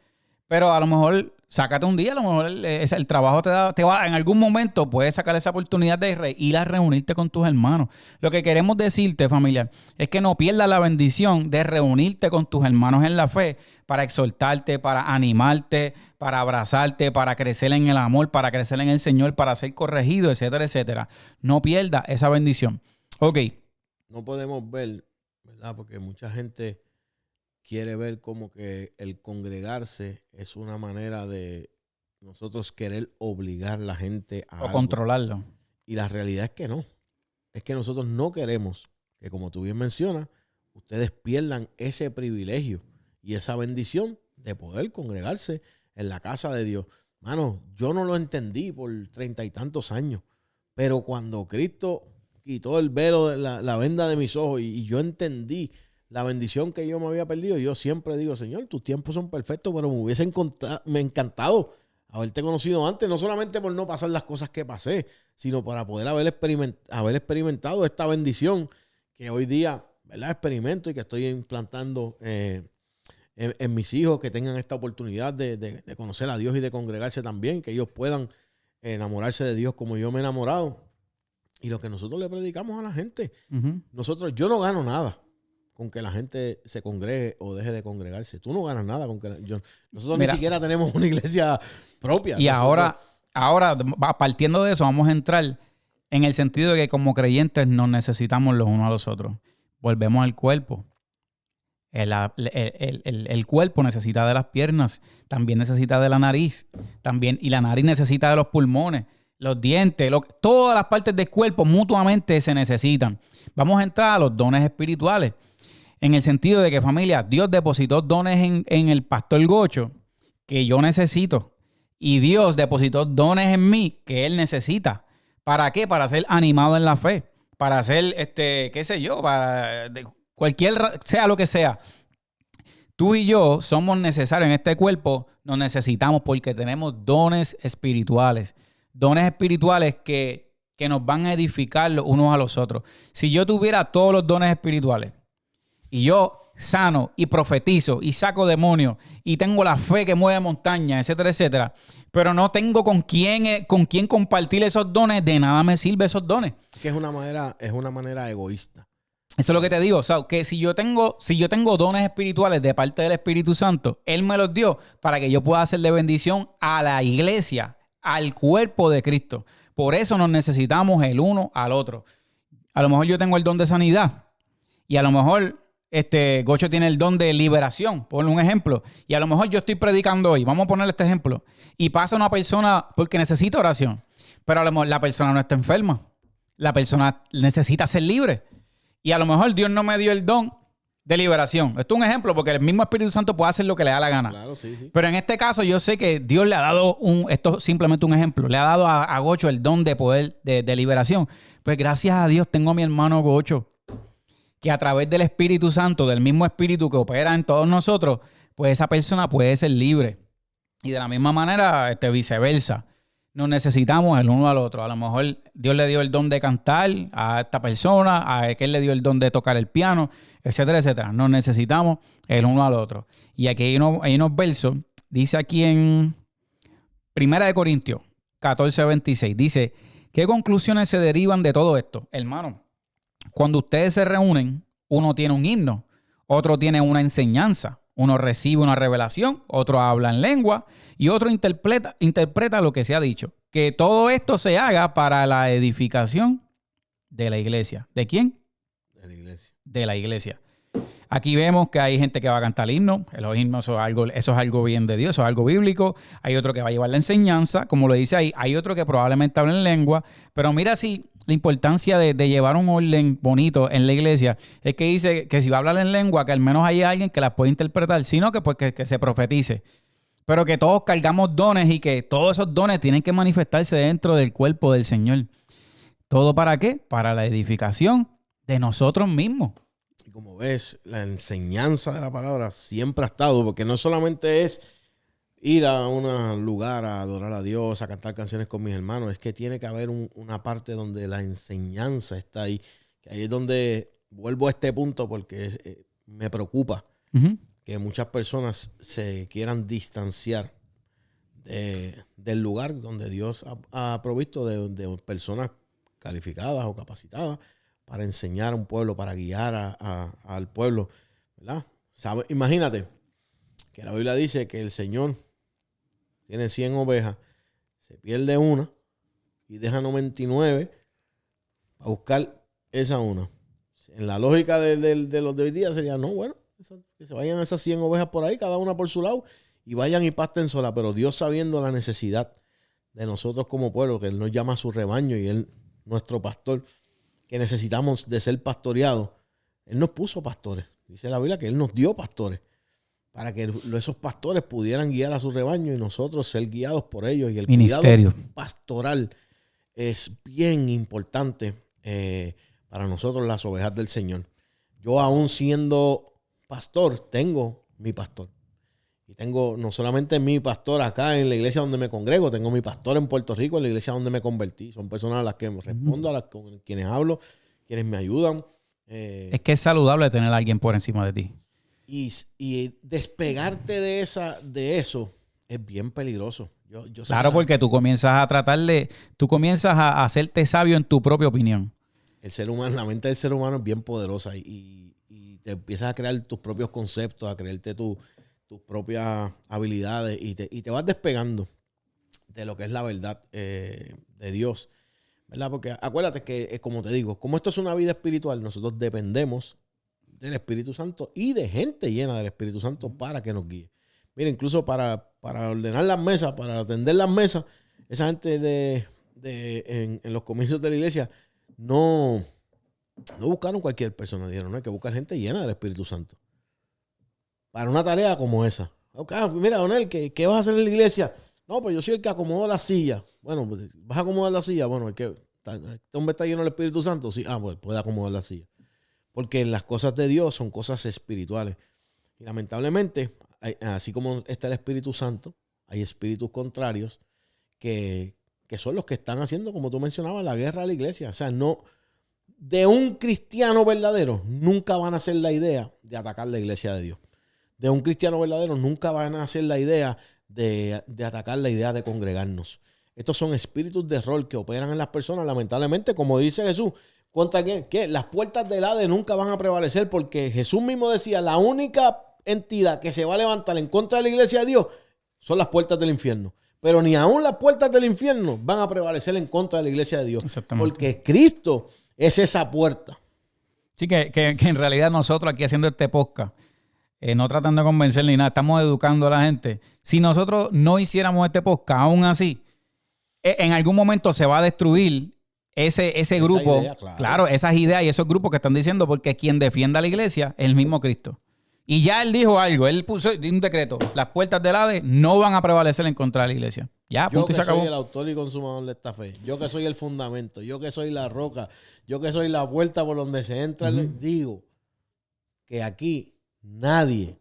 Pero a lo mejor, sácate un día, a lo mejor el trabajo te va, en algún momento puedes sacar esa oportunidad de ir a reunirte con tus hermanos. Lo que queremos decirte, familiar, es que no pierdas la bendición de reunirte con tus hermanos en la fe para exhortarte, para animarte, para abrazarte, para crecer en el amor, para crecer en el Señor, para ser corregido, etcétera, etcétera. No pierdas esa bendición. Ok.
No podemos ver, ¿verdad? Porque mucha gente quiere ver como que el congregarse es una manera de nosotros querer obligar a la gente a algo.
Controlarlo.
Y la realidad es que no. Es que nosotros no queremos que, como tú bien mencionas, ustedes pierdan ese privilegio y esa bendición de poder congregarse en la casa de Dios. Mano, yo no lo entendí por 30 y tantos años, pero cuando Cristo quitó el velo, la venda de mis ojos y yo entendí la bendición que yo me había perdido, yo siempre digo, Señor, tus tiempos son perfectos, pero me encantado haberte conocido antes, no solamente por no pasar las cosas que pasé, sino para poder haber experimentado esta bendición que hoy día, ¿verdad?, experimento y que estoy implantando en mis hijos, que tengan esta oportunidad de conocer a Dios y de congregarse también, que ellos puedan enamorarse de Dios como yo me he enamorado. Y lo que nosotros le predicamos a la gente, yo no gano nada con que la gente se congregue o deje de congregarse. Tú no ganas nada con que nosotros ni siquiera tenemos una iglesia propia.
Y ahora, partiendo de eso, vamos a entrar en el sentido de que como creyentes nos necesitamos los unos a los otros. Volvemos al cuerpo. El cuerpo necesita de las piernas, también necesita de la nariz, y la nariz necesita de los pulmones. Los dientes, todas las partes del cuerpo mutuamente se necesitan. Vamos a entrar a los dones espirituales. En el sentido de que, familia, Dios depositó dones en el pastor Gocho que yo necesito. Y Dios depositó dones en mí que Él necesita. ¿Para qué? Para ser animado en la fe. Para ser, qué sé yo, para sea lo que sea. Tú y yo somos necesarios en este cuerpo, nos necesitamos porque tenemos dones espirituales. Dones espirituales que nos van a edificar los unos a los otros. Si yo tuviera todos los dones espirituales y yo sano y profetizo y saco demonios y tengo la fe que mueve montañas, etcétera, etcétera, pero no tengo con quién compartir esos dones, de nada me sirven esos dones.
Que es una manera egoísta.
Eso es lo que te digo. O sea, que si yo tengo dones espirituales de parte del Espíritu Santo, Él me los dio para que yo pueda hacer de bendición a la iglesia, al cuerpo de Cristo. Por eso nos necesitamos el uno al otro. A lo mejor yo tengo el don de sanidad y a lo mejor Gocho tiene el don de liberación, por un ejemplo. Y a lo mejor yo estoy predicando hoy, vamos a ponerle este ejemplo, y pasa una persona porque necesita oración, pero a lo mejor la persona no está enferma. La persona necesita ser libre. Y a lo mejor Dios no me dio el don de liberación. Esto es un ejemplo porque el mismo Espíritu Santo puede hacer lo que le da la gana.
Claro, sí.
Pero en este caso yo sé que Dios le ha dado esto es simplemente un ejemplo, le ha dado a Gocho el don de poder de liberación. Pues gracias a Dios tengo a mi hermano Gocho, que a través del Espíritu Santo, del mismo Espíritu que opera en todos nosotros, pues esa persona puede ser libre. Y de la misma manera, viceversa. Nos necesitamos el uno al otro. A lo mejor Dios le dio el don de cantar a esta persona, a aquel le dio el don de tocar el piano, etcétera, etcétera. Nos necesitamos el uno al otro. Y aquí hay unos versos. Dice aquí en 1 Corintios, 14:26. Dice, ¿qué conclusiones se derivan de todo esto? Hermano, cuando ustedes se reúnen, uno tiene un himno, otro tiene una enseñanza, uno recibe una revelación, otro habla en lengua y otro interpreta lo que se ha dicho. Que todo esto se haga para la edificación de la iglesia. ¿De quién?
De la iglesia.
De la iglesia. Aquí vemos que hay gente que va a cantar himnos. Los himnos eso es algo bien de Dios, eso es algo bíblico. Hay otro que va a llevar la enseñanza, como lo dice ahí. Hay otro que probablemente habla en lengua. Pero mira si la importancia de llevar un orden bonito en la iglesia es que dice que si va a hablar en lengua, que al menos haya alguien que las pueda interpretar. Sino que, pues, que se profetice. Pero que todos cargamos dones y que todos esos dones tienen que manifestarse dentro del cuerpo del Señor. ¿Todo para qué? Para la edificación de nosotros mismos.
Y como ves, la enseñanza de la palabra siempre ha estado, porque no solamente es ir a un lugar a adorar a Dios, a cantar canciones con mis hermanos, es que tiene que haber una parte donde la enseñanza está ahí. Que ahí es donde vuelvo a este punto porque me preocupa que muchas personas se quieran distanciar del lugar donde Dios ha provisto de personas calificadas o capacitadas para enseñar a un pueblo, para guiar al pueblo, ¿verdad? Imagínate que la Biblia dice que el Señor tiene 100 ovejas, se pierde una y deja 99 para buscar esa una. En la lógica de los de hoy día sería, no, bueno, que se vayan esas 100 ovejas por ahí, cada una por su lado, y vayan y pasten sola. Pero Dios, sabiendo la necesidad de nosotros como pueblo, que Él nos llama a su rebaño y Él, nuestro pastor, que necesitamos de ser pastoreados, Él nos puso pastores. Dice la Biblia que Él nos dio pastores para que esos pastores pudieran guiar a su rebaño y nosotros ser guiados por ellos. Y el
ministerio
cuidado pastoral es bien importante para nosotros, las ovejas del Señor. Yo, aún siendo pastor, tengo mi pastor. Y tengo no solamente mi pastor acá en la iglesia donde me congrego, tengo mi pastor en Puerto Rico, en la iglesia donde me convertí. Son personas a las que respondo, con quienes hablo, quienes me ayudan.
Es que es saludable tener a alguien por encima de ti.
Y despegarte de eso es bien peligroso.
Claro, porque tú comienzas a hacerte sabio en tu propia opinión.
El ser humano, la mente del ser humano es bien poderosa y te empiezas a crear tus propios conceptos, a creerte tus propias habilidades y te vas despegando de lo que es la verdad de Dios, ¿verdad? Porque acuérdate que, como te digo, como esto es una vida espiritual, nosotros dependemos del Espíritu Santo y de gente llena del Espíritu Santo para que nos guíe. Mira, incluso para ordenar las mesas, para atender las mesas, esa gente en los comicios de la iglesia no buscaron cualquier persona, dijeron, no, hay que buscar gente llena del Espíritu Santo para una tarea como esa. Okay, mira, Donel, ¿qué vas a hacer en la iglesia? No, pues yo soy el que acomodo la silla. Bueno, pues, ¿vas a acomodar la silla? Bueno, este hombre está lleno del Espíritu Santo. Sí, pues puede acomodar la silla. Porque las cosas de Dios son cosas espirituales. Y lamentablemente, así como está el Espíritu Santo, hay espíritus contrarios que son los que están haciendo, como tú mencionabas, la guerra a la iglesia. O sea, no, de un cristiano verdadero nunca van a hacer la idea de atacar la iglesia de Dios. De un cristiano verdadero nunca van a hacer la idea de atacar la idea de congregarnos. Estos son espíritus de rol que operan en las personas, lamentablemente, como dice Jesús. ¿Contra qué? Las puertas del Hades nunca van a prevalecer, porque Jesús mismo decía, la única entidad que se va a levantar en contra de la iglesia de Dios son las puertas del infierno. Pero ni aún las puertas del infierno van a prevalecer en contra de la iglesia de Dios. Porque Cristo es esa puerta.
Sí, que en realidad nosotros aquí haciendo este podcast, no tratando de convencer ni nada, estamos educando a la gente. Si nosotros no hiciéramos este podcast, aún así, en algún momento se va a destruir ese grupo. Idea, claro, esas ideas y esos grupos que están diciendo, porque quien defienda a la iglesia es el mismo Cristo. Y ya él dijo algo, él puso un decreto, las puertas del Hades no van a prevalecer en contra de la iglesia. Ya, punto y se acabó.
Yo que soy el autor y consumador de esta fe, yo que soy el fundamento, yo que soy la roca, yo que soy la puerta por donde se entra, digo que aquí nadie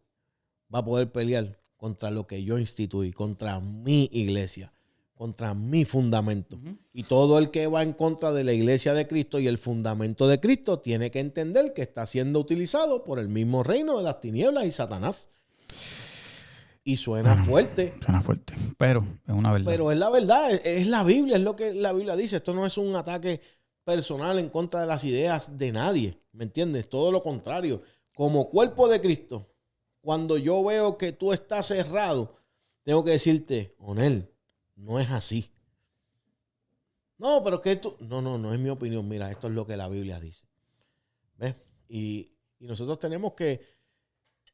va a poder pelear contra lo que yo instituí, contra mi iglesia, contra mi fundamento. Y todo el que va en contra de la iglesia de Cristo y el fundamento de Cristo tiene que entender que está siendo utilizado por el mismo reino de las tinieblas y Satanás. Y suena fuerte.
Suena fuerte, pero es una verdad.
Pero es la verdad, es la Biblia, es lo que la Biblia dice. Esto no es un ataque personal en contra de las ideas de nadie, ¿me entiendes? Todo lo contrario. Como cuerpo de Cristo, cuando yo veo que tú estás cerrado, tengo que decirte, Onel, no es así. No, pero que esto... No es mi opinión. Mira, esto es lo que la Biblia dice. ¿Ves? Y nosotros tenemos que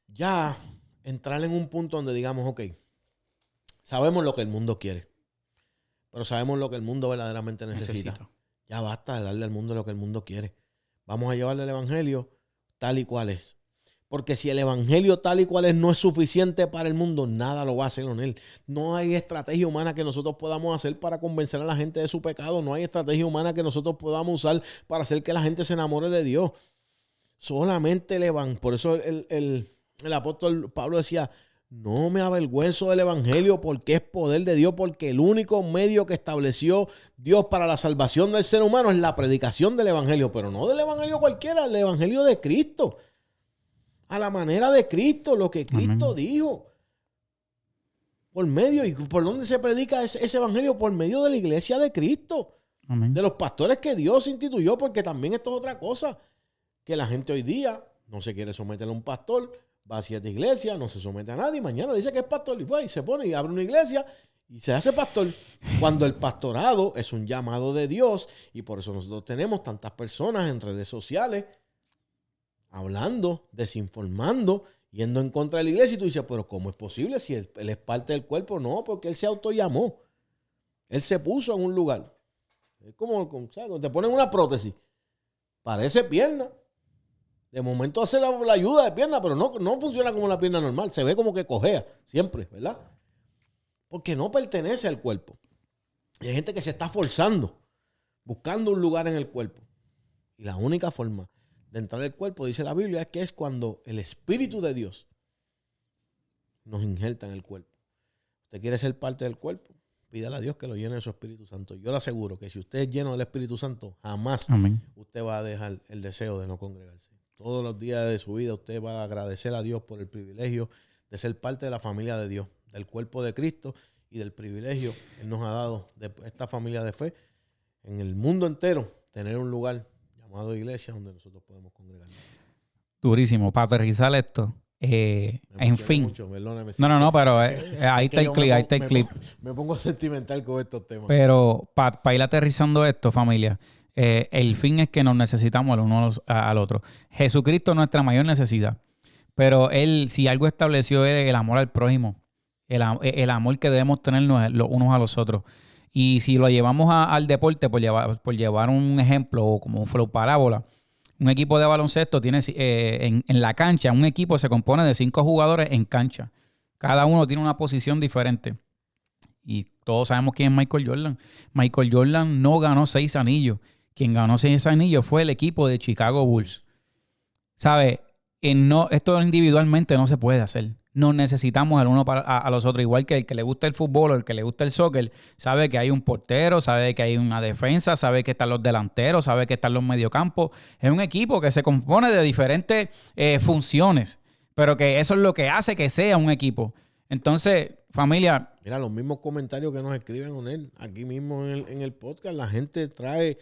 ya entrar en un punto donde digamos, ok, sabemos lo que el mundo quiere, pero sabemos lo que el mundo verdaderamente necesita. Ya basta de darle al mundo lo que el mundo quiere. Vamos a llevarle el evangelio tal y cual es. Porque si el evangelio tal y cual es no es suficiente para el mundo, nada lo va a hacer en él. No hay estrategia humana que nosotros podamos hacer para convencer a la gente de su pecado. No hay estrategia humana que nosotros podamos usar para hacer que la gente se enamore de Dios. Solamente el evangelio. Por eso el apóstol Pablo decía, no me avergüenzo del evangelio porque es poder de Dios, porque el único medio que estableció Dios para la salvación del ser humano es la predicación del evangelio, pero no del evangelio cualquiera, el evangelio de Cristo. A la manera de Cristo, lo que Cristo
Amén.
dijo. Por medio, ¿y por dónde se predica ese evangelio? Por medio de la iglesia de Cristo.
Amén.
De los pastores que Dios instituyó, porque también esto es otra cosa. Que la gente hoy día no se quiere someter a un pastor, va a 7 iglesias, no se somete a nadie, mañana dice que es pastor y se pone y abre una iglesia y se hace pastor. Cuando el pastorado es un llamado de Dios y por eso nosotros tenemos tantas personas en redes sociales hablando, desinformando, yendo en contra de la iglesia y tú dices, pero ¿cómo es posible si él es parte del cuerpo? No, porque él se autollamó. Él se puso en un lugar. Es como, ¿sabes? Cuando te ponen una prótesis, parece pierna. De momento hace la ayuda de pierna, pero no funciona como la pierna normal. Se ve como que cojea siempre, ¿verdad? Porque no pertenece al cuerpo. Y hay gente que se está forzando, buscando un lugar en el cuerpo. Y la única forma de entrar al cuerpo, dice la Biblia, es que es cuando el Espíritu de Dios nos injerta en el cuerpo. Usted quiere ser parte del cuerpo, pídale a Dios que lo llene de su Espíritu Santo. Yo le aseguro que si usted es lleno del Espíritu Santo, jamás
Amén.
usted va a dejar el deseo de no congregarse. Todos los días de su vida usted va a agradecer a Dios por el privilegio de ser parte de la familia de Dios, del cuerpo de Cristo y del privilegio que Él nos ha dado de esta familia de fe en el mundo entero, tener un lugar llamado iglesia donde nosotros podemos congregarnos.
Durísimo. Para aterrizar esto, en fin.
Mucho, perdóname,
No, pero ahí está el clip, ahí está el clip.
Me pongo sentimental con estos temas.
Pero para ir aterrizando esto, familia, el fin es que nos necesitamos el uno al otro. Jesucristo es nuestra mayor necesidad. Pero Él, si algo estableció, es el amor al prójimo. El amor que debemos tener los unos a los otros. Y si lo llevamos al deporte, por llevar un ejemplo, o como una parábola, un equipo de baloncesto tiene en la cancha, un equipo se compone de 5 jugadores en cancha. Cada uno tiene una posición diferente. Y todos sabemos quién es Michael Jordan. Michael Jordan no ganó 6 anillos. Quien ganó 6 anillos fue el equipo de Chicago Bulls. ¿Sabes? Esto individualmente no se puede hacer. Nos necesitamos el uno a los otros. Igual que el que le gusta el fútbol o el que le gusta el soccer, sabe que hay un portero, sabe que hay una defensa, sabe que están los delanteros, sabe que están los mediocampos. Es un equipo que se compone de diferentes funciones, pero que eso es lo que hace que sea un equipo. Entonces, familia...
Mira, los mismos comentarios que nos escriben con él, aquí mismo en el podcast, la gente trae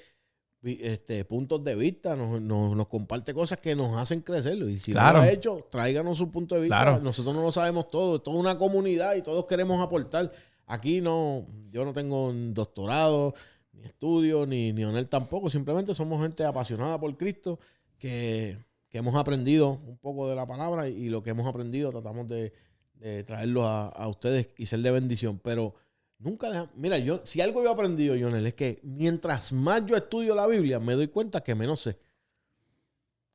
puntos de vista, nos comparte cosas que nos hacen crecer. Y si
Claro.
no lo ha hecho, tráiganos su punto de vista.
Claro.
Nosotros no lo sabemos todo, es toda una comunidad y todos queremos aportar. Aquí yo no tengo un doctorado, ni estudio, ni Onel tampoco. Simplemente somos gente apasionada por Cristo que hemos aprendido un poco de la palabra y lo que hemos aprendido tratamos de traerlo a ustedes y ser de bendición. Pero nunca mira, si algo yo he aprendido, Jonel, es que mientras más yo estudio la Biblia, me doy cuenta que menos sé.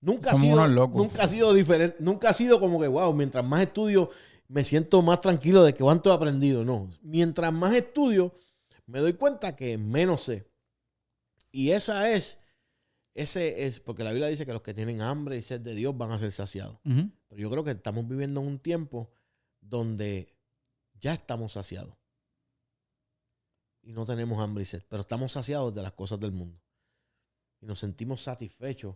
Nunca ha sido diferente, nunca ha sido como que, wow, mientras más estudio, me siento más tranquilo de que cuánto he aprendido. No, mientras más estudio, me doy cuenta que menos sé. Y ese es, porque la Biblia dice que los que tienen hambre y sed de Dios van a ser saciados.
Uh-huh.
Pero yo creo que estamos viviendo en un tiempo donde ya estamos saciados. Y no tenemos hambre y sed, pero estamos saciados de las cosas del mundo. Y nos sentimos satisfechos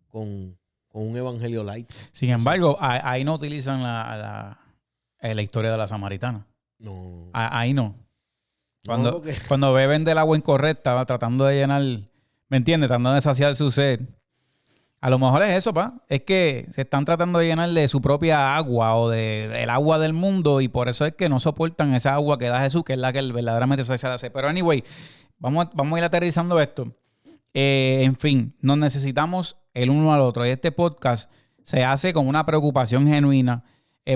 con un evangelio light.
Sin embargo, ahí no utilizan La historia de la samaritana.
No.
Ahí no.
No,
Cuando beben del agua incorrecta, tratando de llenar, ¿me entiendes? Tratando de saciar su sed. A lo mejor es eso, pa. Es que se están tratando de llenar de su propia agua o del agua del mundo y por eso es que no soportan esa agua que da Jesús, que es la que verdaderamente sacia la sed. Pero anyway, vamos a ir aterrizando esto. En fin, nos necesitamos el uno al otro. Y este podcast se hace con una preocupación genuina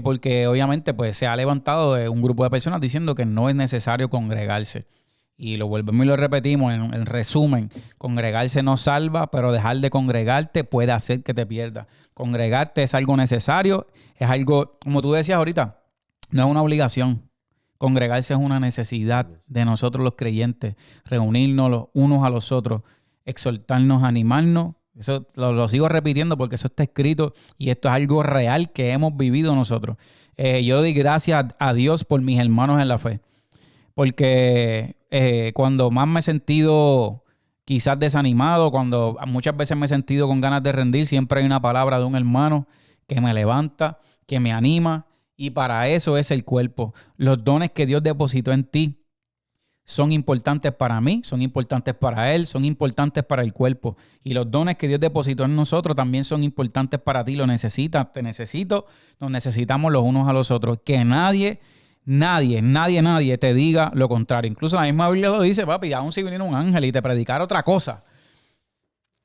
porque obviamente pues, se ha levantado un grupo de personas diciendo que no es necesario congregarse. Y lo volvemos y lo repetimos en resumen. Congregarse no salva, pero dejar de congregarte puede hacer que te pierdas. Congregarte es algo necesario, es algo, como tú decías ahorita, no es una obligación. Congregarse es una necesidad de nosotros los creyentes. Reunirnos los unos a los otros, exhortarnos, animarnos. Eso lo sigo repitiendo porque eso está escrito y esto es algo real que hemos vivido nosotros. Yo doy gracias a Dios por mis hermanos en la fe. Porque cuando más me he sentido quizás desanimado, cuando muchas veces me he sentido con ganas de rendir, siempre hay una palabra de un hermano que me levanta, que me anima. Y para eso es el cuerpo. Los dones que Dios depositó en ti son importantes para mí, son importantes para Él, son importantes para el cuerpo. Y los dones que Dios depositó en nosotros también son importantes para ti. Lo necesitas, te necesito, nos necesitamos los unos a los otros. Que nadie te diga lo contrario. Incluso la misma Biblia lo dice, papi, aún si viniera un ángel y te predicara otra cosa.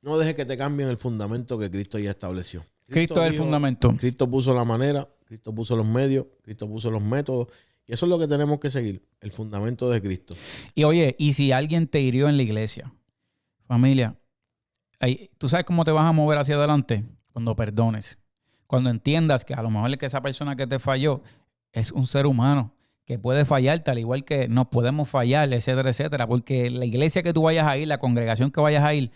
No dejes que te cambien el fundamento que Cristo ya estableció.
Cristo es el fundamento.
Cristo puso la manera, Cristo puso los medios, Cristo puso los métodos. Y eso es lo que tenemos que seguir, el fundamento de Cristo.
Y oye, y si alguien te hirió en la iglesia, familia, ¿tú sabes cómo te vas a mover hacia adelante? Cuando perdones. Cuando entiendas que a lo mejor es que esa persona que te falló es un ser humano que puede fallarte, al igual que nos podemos fallar, etcétera, etcétera. Porque la iglesia que tú vayas a ir, la congregación que vayas a ir,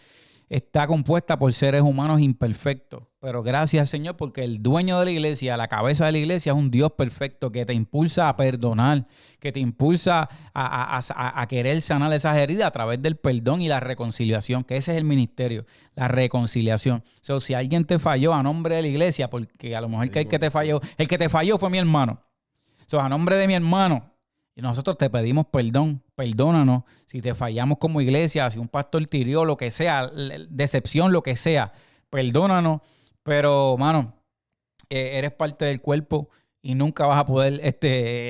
está compuesta por seres humanos imperfectos. Pero gracias, Señor, porque el dueño de la iglesia, la cabeza de la iglesia, es un Dios perfecto que te impulsa a perdonar, que te impulsa a querer sanar esas heridas a través del perdón y la reconciliación, que ese es el ministerio, la reconciliación. O sea, si alguien te falló a nombre de la iglesia, porque a lo mejor el que te falló fue mi hermano. O sea, a nombre de mi hermano, y nosotros te pedimos perdón, perdónanos si te fallamos como iglesia, si un pastor te hirió, lo que sea, decepción, lo que sea, perdónanos. Pero, mano, eres parte del cuerpo y nunca vas a poder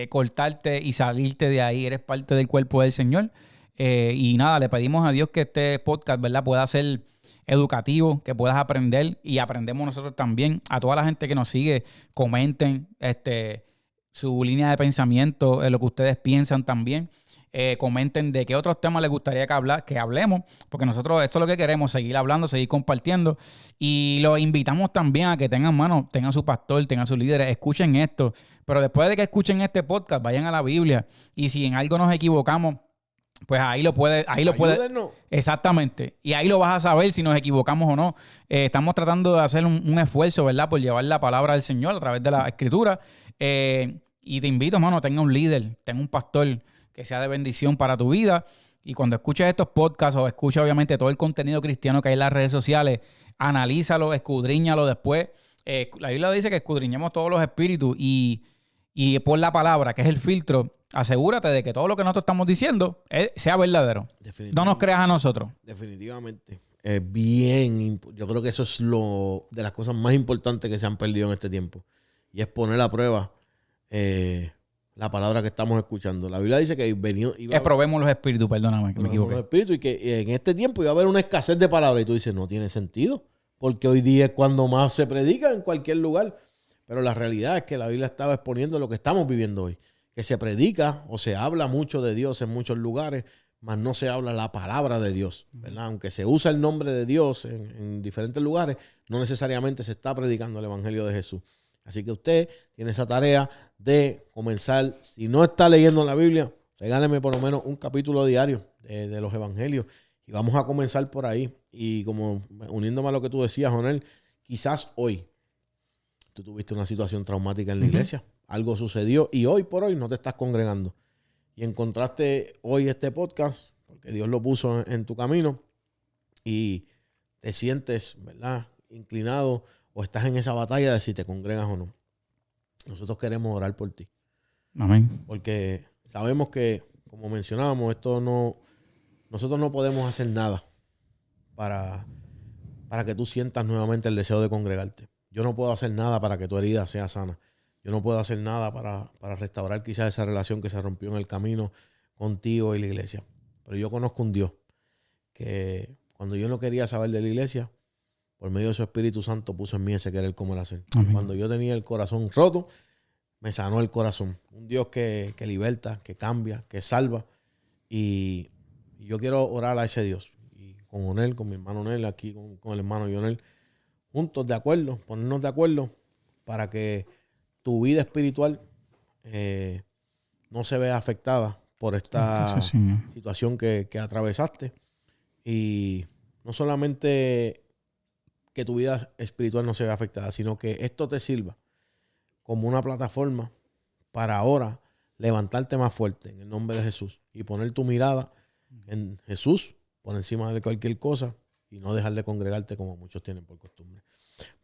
cortarte y salirte de ahí. Eres parte del cuerpo del Señor. Y nada, le pedimos a Dios que este podcast, ¿verdad?, pueda ser educativo, que puedas aprender y aprendemos nosotros también. A toda la gente que nos sigue, comenten su línea de pensamiento, lo que ustedes piensan también. Comenten de qué otros temas les gustaría que hablemos, porque nosotros esto es lo que queremos, seguir hablando, seguir compartiendo. Y los invitamos también a que tengan su pastor, tengan sus líderes, escuchen esto. Pero después de que escuchen este podcast, vayan a la Biblia. Y si en algo nos equivocamos, pues ahí lo puede. Exactamente. Y ahí lo vas a saber si nos equivocamos o no. Estamos tratando de hacer un esfuerzo, ¿verdad?, por llevar la palabra del Señor a través de la Escritura. Y te invito, hermano, tenga un líder, tenga un pastor que sea de bendición para tu vida. Y cuando escuches estos podcasts o escuches obviamente todo el contenido cristiano que hay en las redes sociales, analízalo, escudriñalo después. La Biblia dice que escudriñemos todos los espíritus y por la palabra, que es el filtro, asegúrate de que todo lo que nosotros estamos diciendo sea verdadero. No nos creas a nosotros.
Definitivamente. Yo creo que eso es de las cosas más importantes que se han perdido en este tiempo. Y es poner a prueba la palabra que estamos escuchando. La Biblia dice que
probemos los espíritus, perdóname que me equivoqué.
Los espíritus y que en este tiempo iba a haber una escasez de palabras. Y tú dices, no tiene sentido. Porque hoy día es cuando más se predica en cualquier lugar. Pero la realidad es que la Biblia estaba exponiendo lo que estamos viviendo hoy. Que se predica o se habla mucho de Dios en muchos lugares, mas no se habla la palabra de Dios, ¿verdad? Aunque se usa el nombre de Dios en diferentes lugares, no necesariamente se está predicando el Evangelio de Jesús. Así que usted tiene esa tarea de comenzar. Si no está leyendo la Biblia, regáleme por lo menos un capítulo diario de los Evangelios. Y vamos a comenzar por ahí. Y como uniéndome a lo que tú decías, Jonel, quizás hoy tú tuviste una situación traumática en la iglesia. Algo sucedió y hoy por hoy no te estás congregando. Y encontraste hoy este podcast porque Dios lo puso en tu camino y te sientes, ¿verdad?, inclinado o estás en esa batalla de si te congregas o no. Nosotros queremos orar por ti.
Amén.
Porque sabemos que, como mencionábamos, nosotros no podemos hacer nada para que tú sientas nuevamente el deseo de congregarte. Yo no puedo hacer nada para que tu herida sea sana. Yo no puedo hacer nada para restaurar quizás esa relación que se rompió en el camino contigo y la iglesia. Pero yo conozco un Dios que cuando yo no quería saber de la iglesia, por medio de su Espíritu Santo puso en mí ese querer como el hacer.
Amén.
Cuando yo tenía el corazón roto, me sanó el corazón. Un Dios que liberta, que cambia, que salva. Y yo quiero orar a ese Dios. Y con Onel, con mi hermano Onel, aquí con el hermano Yonel, juntos de acuerdo, ponernos de acuerdo para que tu vida espiritual no se vea afectada por esta situación que atravesaste. Y no solamente que tu vida espiritual no se vea afectada, sino que esto te sirva como una plataforma para ahora levantarte más fuerte en el nombre de Jesús y poner tu mirada en Jesús por encima de cualquier cosa y no dejar de congregarte como muchos tienen por costumbre.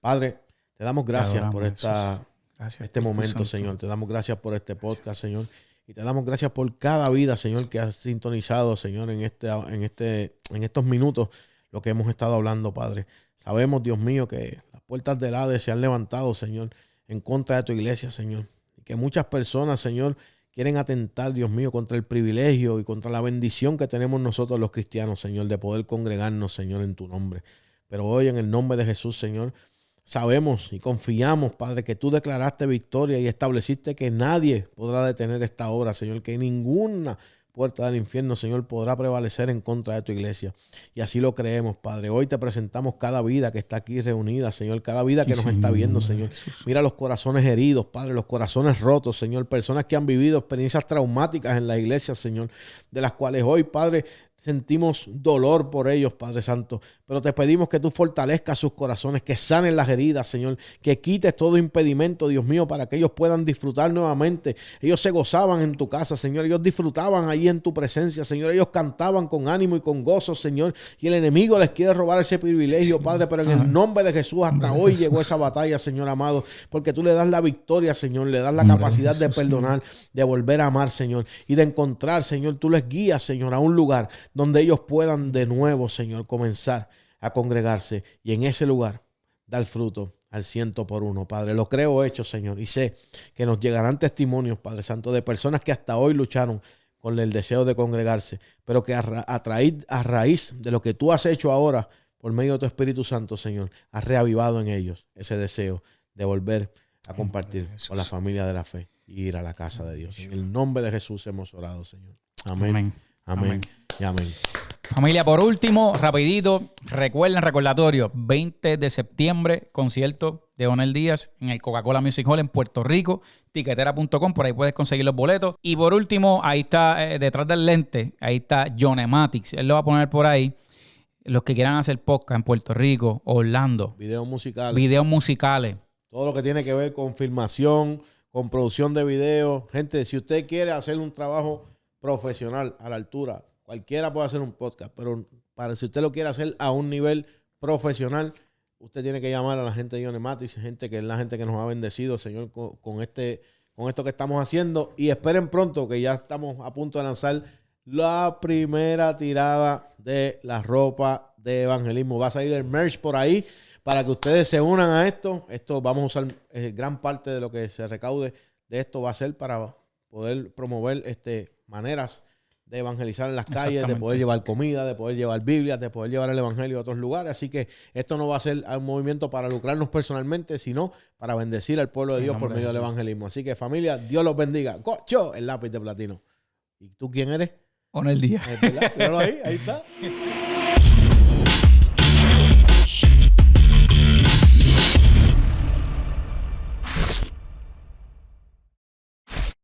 Padre, te damos gracias por este momento, Señor. Te damos gracias por este podcast, Señor. Y te damos gracias por cada vida, Señor, que has sintonizado, Señor, en estos minutos lo que hemos estado hablando, Padre. Sabemos, Dios mío, que las puertas del Hades se han levantado, Señor, en contra de tu iglesia, Señor. Y que muchas personas, Señor, quieren atentar, Dios mío, contra el privilegio y contra la bendición que tenemos nosotros los cristianos, Señor, de poder congregarnos, Señor, en tu nombre. Pero hoy, en el nombre de Jesús, Señor, sabemos y confiamos, Padre, que tú declaraste victoria y estableciste que nadie podrá detener esta obra, Señor, que ninguna puerta del infierno, Señor, podrá prevalecer en contra de tu iglesia. Y así lo creemos, Padre. Hoy te presentamos cada vida que está aquí reunida, Señor, cada vida que nos está viendo, Señor. Mira los corazones heridos, Padre, los corazones rotos, Señor, personas que han vivido experiencias traumáticas en la iglesia, Señor, de las cuales hoy, Padre, sentimos dolor por ellos, Padre Santo. Pero te pedimos que tú fortalezcas sus corazones, que sanen las heridas, Señor. Que quites todo impedimento, Dios mío, para que ellos puedan disfrutar nuevamente. Ellos se gozaban en tu casa, Señor. Ellos disfrutaban ahí en tu presencia, Señor. Ellos cantaban con ánimo y con gozo, Señor. Y el enemigo les quiere robar ese privilegio, Padre. Pero en el nombre de Jesús, hasta hoy llegó esa batalla, Señor amado. Porque tú le das la victoria, Señor. Le das la capacidad de perdonar, de volver a amar, Señor. Y de encontrar, Señor. Tú les guías, Señor, a un lugar donde ellos puedan de nuevo, Señor, comenzar a congregarse y en ese lugar dar fruto al 100%, Padre. Lo creo hecho, Señor, y sé que nos llegarán testimonios, Padre Santo, de personas que hasta hoy lucharon con el deseo de congregarse, pero que a raíz de lo que tú has hecho ahora por medio de tu Espíritu Santo, Señor, has reavivado en ellos ese deseo de volver a compartir con la familia de la fe y ir a la casa de Dios. En el nombre de Jesús hemos orado, Señor. Amén. Amén. Y amén.
Familia, por último, rapidito, recuerden, recordatorio, 20 de septiembre, concierto de Onel Díaz en el Coca-Cola Music Hall en Puerto Rico, tiquetera.com, por ahí puedes conseguir los boletos. Y por último, ahí está, detrás del lente, ahí está Jonematics, él lo va a poner por ahí. Los que quieran hacer podcast en Puerto Rico, Orlando.
Videos
musicales.
Todo lo que tiene que ver con filmación, con producción de videos. Gente, si usted quiere hacer un trabajo profesional a la altura, cualquiera puede hacer un podcast, pero si usted lo quiere hacer a un nivel profesional, usted tiene que llamar a la gente de Jonematics, gente que es la gente que nos ha bendecido, Señor, con esto que estamos haciendo. Y esperen pronto, que ya estamos a punto de lanzar la primera tirada de la ropa de evangelismo. Va a salir el merch por ahí para que ustedes se unan a esto. Esto vamos a usar gran parte de lo que se recaude de esto va a ser para poder promover maneras de evangelizar en las calles, de poder llevar comida, de poder llevar Biblias, de poder llevar el evangelio a otros lugares. Así que esto no va a ser un movimiento para lucrarnos personalmente, sino para bendecir al pueblo de Dios por medio del evangelismo. Así que, familia, Dios los bendiga. ¡Cocho! El lápiz de platino. ¿Y tú quién eres?
Onel Díaz.
Míralo ahí está.